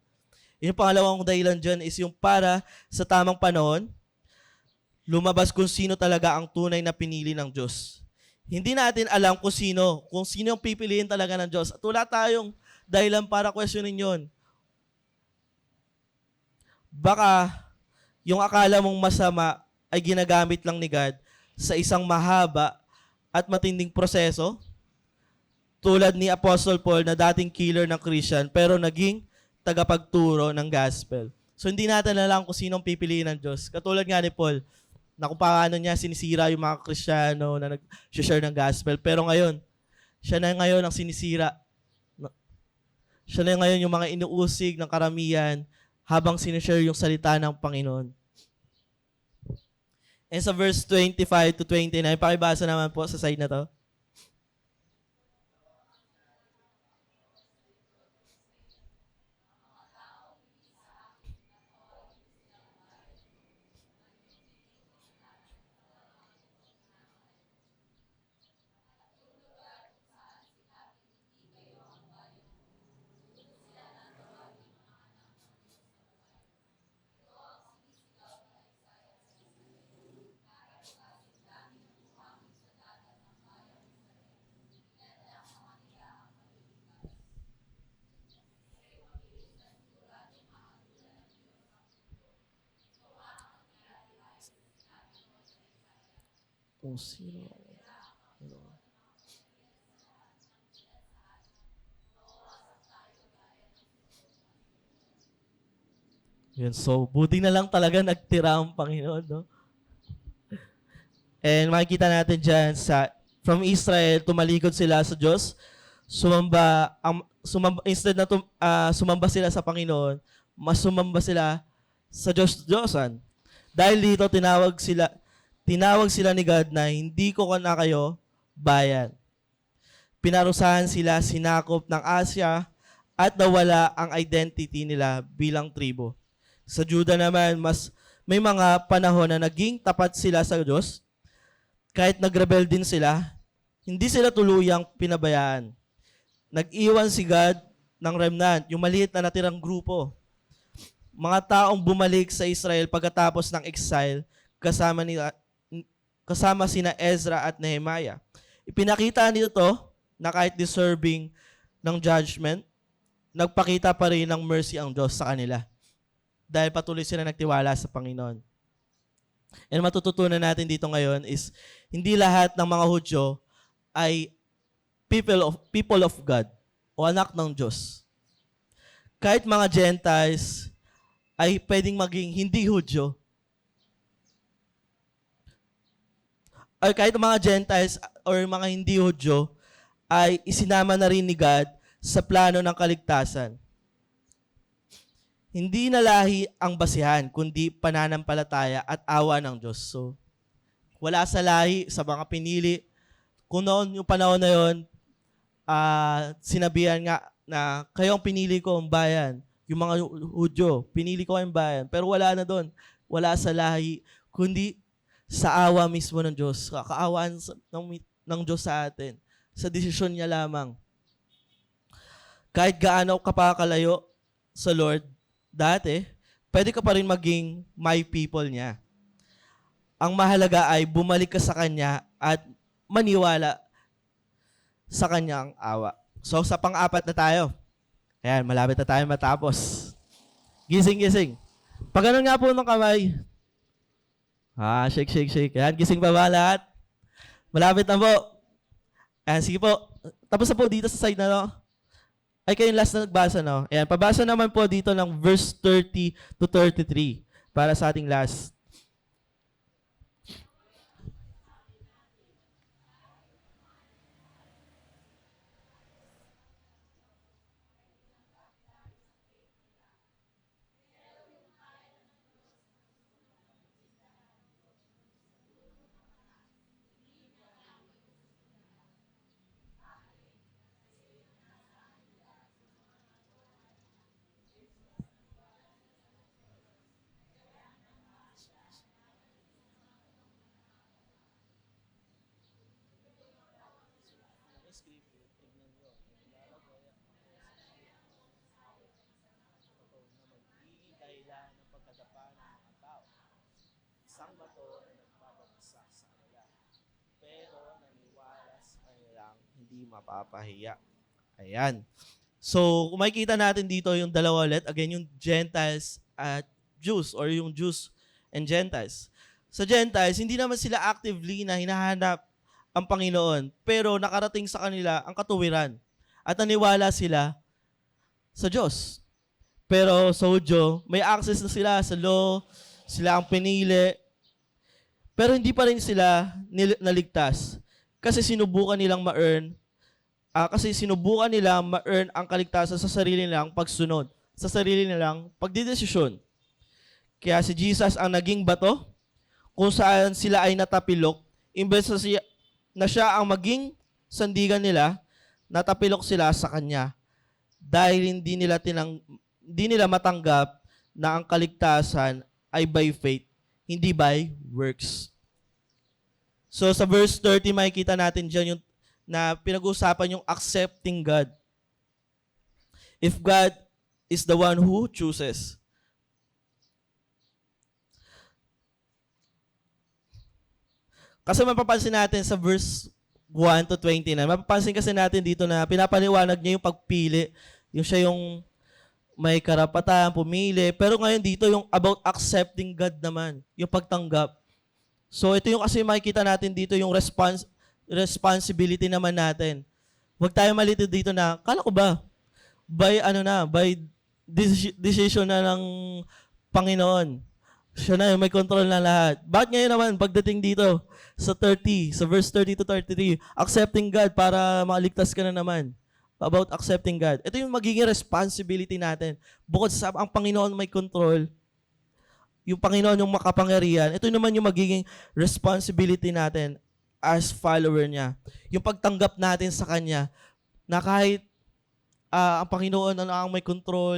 Yung pangalawang dahilan dyan is yung para sa tamang panahon, lumabas kung sino talaga ang tunay na pinili ng Diyos. Hindi natin alam kung sino yung pipiliin talaga ng Diyos. At wala tayong dahilan para questionin yun. Baka yung akala mong masama ay ginagamit lang ni God sa isang mahaba at matinding proseso, tulad ni Apostle Paul na dating killer ng Christian pero naging tagapagturo ng gospel. So hindi natin alam kung sinong pipiliin ng Diyos. Katulad nga ni Paul, na kung paano niya sinisira yung mga Kristiyano na nag-share ng gospel. Pero ngayon, siya na ngayon ang sinisira. Siya na ngayon yung mga inuusig ng karamihan habang sinishare yung salita ng Panginoon. And sa verse 25 to 29, pakibasa naman po sa side na to. Kung sino. Yun, so, buti na lang talaga nagtira ang Panginoon, no? And makikita natin dyan from Israel, tumalikod sila sa Diyos, instead na sumamba sila sa Panginoon, mas sumamba sila sa Diyos-Diyosan. Dahil dito, tinawag sila ni God na hindi ko na kayo bayan. Pinarusahan sila, sinakop ng Asya, at nawala ang identity nila bilang tribo. Sa Juda naman, may mga panahon na naging tapat sila sa Diyos. Kahit nag-rebel din sila, hindi sila tuluyang pinabayaan. Nag-iwan si God ng remnant, yung maliit na natirang grupo. Mga taong bumalik sa Israel pagkatapos ng exile, kasama sina Ezra at Nehemiah. Ipinakita nito na kahit deserving ng judgment, nagpakita pa rin ng mercy ang Diyos sa kanila. Dahil patuloy sila nagtiwala sa Panginoon. And matututunan natin dito ngayon is, hindi lahat ng mga Hudyo ay people of God o anak ng Diyos. Kahit mga Gentiles ay pwedeng maging hindi Hudyo. Or kahit mga Gentiles or mga hindi Hudyo ay isinama na rin ni God sa plano ng kaligtasan. Hindi na lahi ang basihan, kundi pananampalataya at awa ng Diyos. So, wala sa lahi, sa mga pinili. Kung noon, yung panahon na yun, sinabihan nga na kayong pinili ko ang bayan. Yung mga Hudyo, pinili ko ang bayan. Pero wala na doon. Wala sa lahi, kundi sa awa mismo ng Diyos. Kaawaan ng Diyos sa atin. Sa desisyon niya lamang. Kahit gaano ka pa kalayo sa Lord, dati, pwede ka pa rin maging my people niya. Ang mahalaga ay bumalik ka sa Kanya at maniwala sa Kanyang awa. So, sa pang-apat na tayo. Ayan, malapit na tayo matapos. Gising. Pag ganun nga po ng kamay. Shake. Ayan, gising pa ba lahat? Malapit na po. Ayan, sige po. Tapos na po dito sa side na, no? Ay, kayong last na nagbasa, no? Ayan, pabasa naman po dito ng verse 30 to 33 para sa ating last. isang bato na nagbabagsak sa kanila, pero naniwala sa kanilang hindi mapapahiya. Ayan. So, kung makikita natin dito yung dalawa ulit, again, yung Gentiles at Jews or yung Jews and Gentiles. Sa Gentiles, hindi naman sila actively na hinahanap ang Panginoon, pero nakarating sa kanila ang katuwiran at naniwala sila sa Diyos. Pero sa Hudyo, may access na sila sa law, sila ang pinili, pero hindi pa rin sila naligtas kasi sinubukan nilang ma-earn ang kaligtasan sa sarili nilang pagsunod, sa sarili nilang pagdidesisyon. Kaya si Jesus ang naging bato kung saan sila ay natapilok, imbes na siya ang maging sandigan nila, natapilok sila sa Kanya dahil hindi nila matanggap na ang kaligtasan ay by faith, hindi by works. So sa verse 30, makikita natin dyan yung na pinag-uusapan yung accepting God. If God is the one who chooses. Kasi mapapansin natin sa verse 1 to 29, mapapansin kasi natin dito na pinapaliwanag niya yung pagpili. Yung siya yung may karapatan, pumili. Pero ngayon dito yung about accepting God naman, yung pagtanggap. So ito yung kasi makikita natin dito yung responsibility naman natin. Huwag tayo malito dito na, kala ko ba, by decision na ng Panginoon. Siya na yung may control na lahat. Bakit ngayon naman, pagdating dito sa verse 30 to 33, accepting God para makaligtas ka na naman. About accepting God. Ito yung magiging responsibility natin. Bukod sa ang Panginoon may control, yung Panginoon yung makapangyarihan, ito naman yung magiging responsibility natin as follower niya. Yung pagtanggap natin sa Kanya na kahit ang Panginoon ang may control,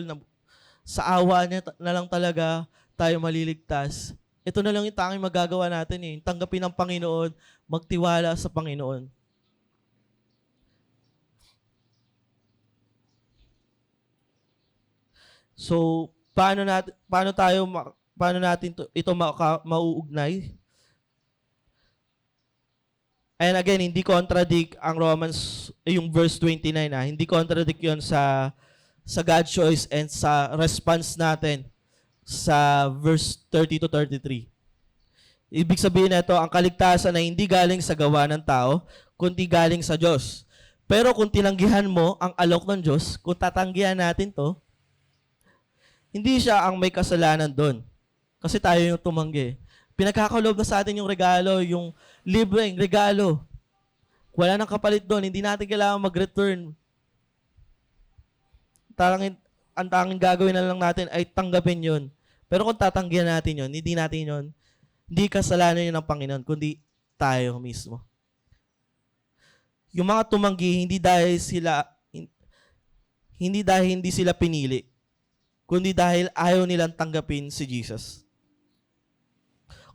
sa awa niya na lang talaga tayo maliligtas. Ito na lang yung tanging magagawa natin eh. Tanggapin ang Panginoon, magtiwala sa Panginoon. So, paano natin ito mauugnay? And again, hindi contradict ang yung verse 29 hindi contradict yon sa God's choice and sa response natin sa verse 30 to 33. Ibig sabihin nito, ang kaligtasan ay hindi galing sa gawa ng tao, kundi galing sa Diyos. Pero kung tinanggihan mo ang alok ng Diyos, kung tatanggihan natin to, hindi siya ang may kasalanan doon. Kasi tayo yung tumanggi. Pinagkakaloob na sa atin yung regalo, yung libreng regalo. Wala nang kapalit doon. Hindi natin kailangan mag-return. Ang tanging gagawin na lang natin ay tanggapin yun. Pero kung tatanggihan natin yun, hindi kasalanan yun ng Panginoon, kundi tayo mismo. Yung mga tumanggi, hindi dahil hindi sila pinili, kundi dahil ayaw nilang tanggapin si Jesus.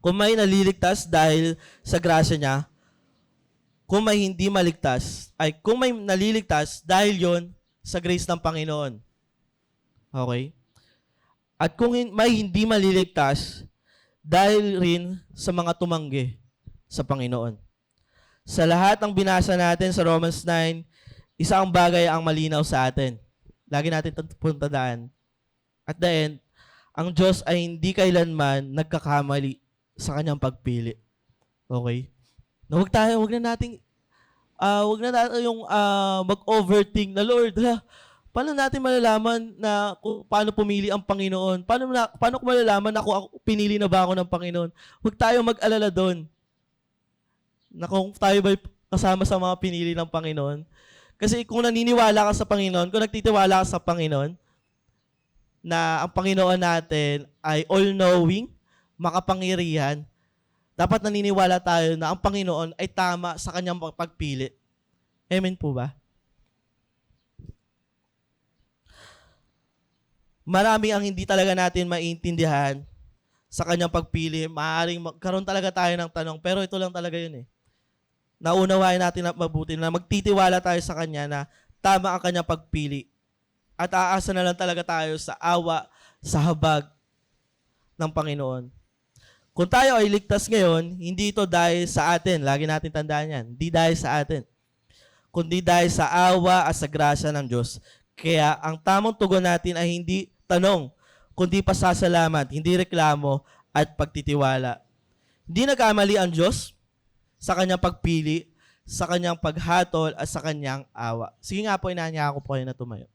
Kung may naliligtas dahil sa grasya niya, kung may naliligtas dahil yon sa grace ng Panginoon. Okay? At kung may hindi maliligtas dahil rin sa mga tumanggi sa Panginoon. Sa lahat ng binasa natin sa Romans 9, isang bagay ang malinaw sa atin. Lagi natin tandaan. At the end, ang Diyos ay hindi kailanman nagkakamali sa kanyang pagpili. Okay? Na wag na natin yung mag-overthink na, Lord, paano natin malalaman na kung paano pumili ang Panginoon? Paano ko malalaman na kung pinili na ba ako ng Panginoon? Huwag tayo mag-alala doon na kung tayo ba kasama sa mga pinili ng Panginoon. Kasi kung naniniwala ka sa Panginoon, kung nagtitiwala ka sa Panginoon, na ang Panginoon natin ay all-knowing, makapangyarihan, dapat naniniwala tayo na ang Panginoon ay tama sa kanyang pagpili. Amen po ba? Marami ang hindi talaga natin maintindihan sa kanyang pagpili. Maaaring magkaroon talaga tayo ng tanong, pero ito lang talaga yun eh. Naunawain natin na mabuti na magtitiwala tayo sa kanya na tama ang kanyang pagpili. At aasa na lang talaga tayo sa awa, sa habag ng Panginoon. Kung tayo ay ligtas ngayon, hindi ito dahil sa atin. Lagi natin tandaan yan. Hindi dahil sa atin. Kundi dahil sa awa at sa grasya ng Diyos. Kaya ang tamang tugon natin ay hindi tanong, kundi pasasalamat, hindi reklamo at pagtitiwala. Hindi nagkamali ang Diyos sa kanyang pagpili, sa kanyang paghatol at sa kanyang awa. Sige nga po, inanya ako po kayo na tumayo.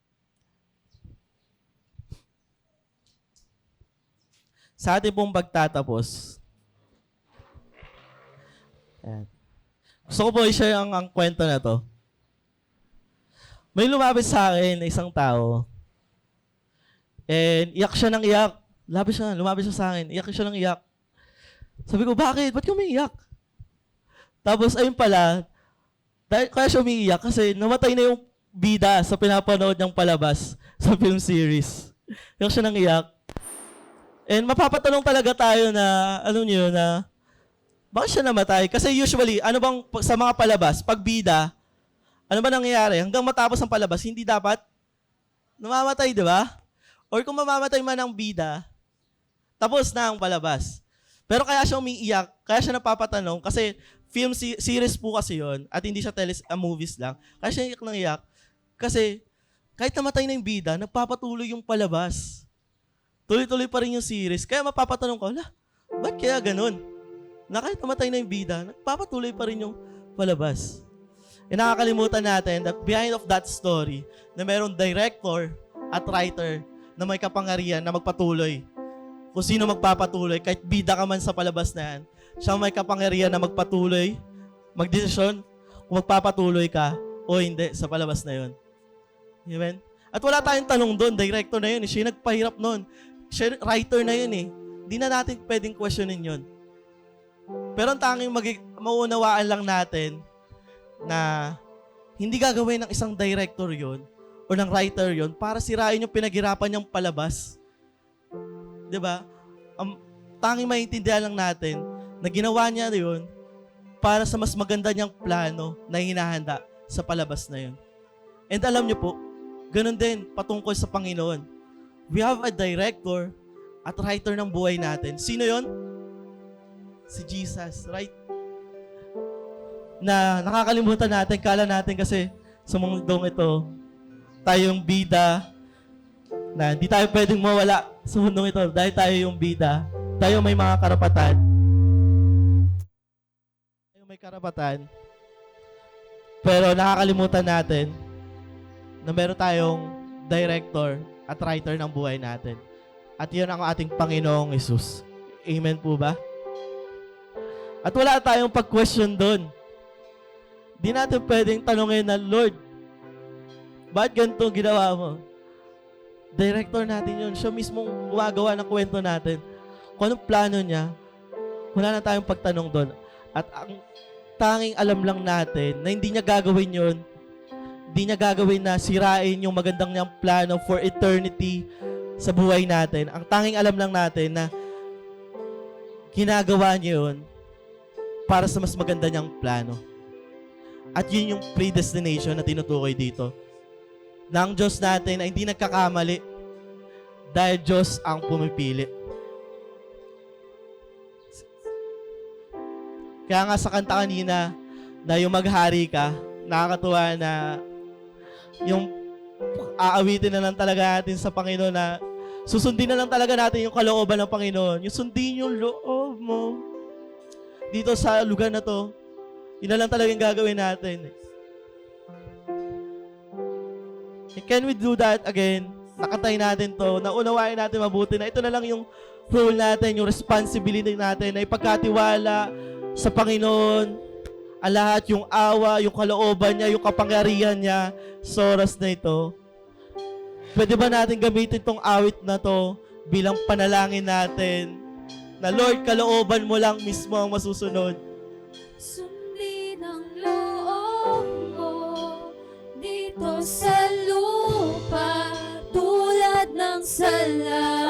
Sa ating pong pagtatapos, ayan. Gusto ko po i-share ang kwento na to. May lumapit sa akin na isang tao, and iyak siya ng iyak. Lumapit siya sa akin, iyak siya ng iyak. Sabi ko, bakit? Ba't ka umiiyak? Tapos, ayun pala, kaya siya umiiyak kasi namatay na yung bida sa pinapanood niyang palabas sa film series. Iyak siya ng iyak. And mapapatanong talaga tayo na, bakit siya namatay? Kasi usually, sa mga palabas, pag bida, ano ba nangyayari? Hanggang matapos ang palabas, hindi dapat namamatay, di ba? Or kung mamamatay man ang bida, tapos na ang palabas. Pero kaya siya umiiyak, kaya siya napapatanong, kasi film series po kasi yon at hindi siya movies lang. Kaya siya iyak ng iyak. Kasi kahit namatay na yung bida, nagpapatuloy yung palabas. Tuloy-tuloy pa rin yung series. Kaya mapapatanong ko, ba't kaya ganun? Na kahit namatay na yung bida, nagpapatuloy pa rin yung palabas. E nakakalimutan natin that behind of that story, na mayroong director at writer na may kapangyarihan na magpatuloy. Kung sino magpapatuloy, kahit bida ka man sa palabas na yan, siya may kapangyarihan na magpatuloy, magdesisyon kung magpapatuloy ka o hindi sa palabas na yun. Amen? At wala tayong tanong doon, director na yun, siya nagpahirap nun. Siya writer na yun eh. Hindi na natin pwedeng questionin yun. Pero ang tanging maunawaan lang natin na hindi gagawin ng isang director yon o ng writer yon para sirain yung pinaghirapan niyang palabas. Diba? Ang tanging maintindihan lang natin na ginawa niya yun para sa mas maganda niyang plano na hinahanda sa palabas na yun. And alam niyo po, ganun din patungkol sa Panginoon. We have a director at writer ng buhay natin. Sino yon? Si Jesus, right? Na nakakalimutan natin, kala natin kasi sa mundong ito, tayong bida, na hindi tayo pwedeng mawala sa mundong ito dahil tayo yung bida, tayo may mga karapatan. Tayo may karapatan. Pero nakakalimutan natin na meron tayong director at writer ng buhay natin. At yun ang ating Panginoong Jesus. Amen po ba? At wala tayong pag-question doon. Di natin pwedeng tanongin na, Lord, ba't ganito ginawa mo? Director natin yun. Siya mismong gumagawa ng kwento natin. Kung anong plano niya, wala na tayong pagtanong doon. At ang tanging alam lang natin na hindi niya gagawin yun. Hindi niya gagawin na sirain yung magandang niyang plano for eternity sa buhay natin. Ang tanging alam lang natin na ginagawa niya yun para sa mas maganda niyang plano. At yun yung predestination na tinutukoy dito. Na ang Diyos natin ay hindi nagkakamali dahil Diyos ang pumipili. Kaya nga sa kanta kanina na yung maghari ka, nakakatuwa na yung aawitin na lang talaga natin sa Panginoon na susundin na lang talaga natin yung kalooban ng Panginoon. Yung sundin yung loob mo. Dito sa lugar na to, yun na lang talagang gagawin natin. Can we do that again? Nakantay natin to, naunawain natin mabuti na ito na lang yung role natin, yung responsibility natin na ipagkatiwala sa Panginoon ang lahat, yung awa, yung kalooban niya, yung kapangyarihan niya sa oras na ito. Pwede ba natin gamitin tong awit na to bilang panalangin natin na Lord, kalooban mo lang mismo ang masusunod. Sundin ang loob mo dito sa lupa tulad ng sa langit.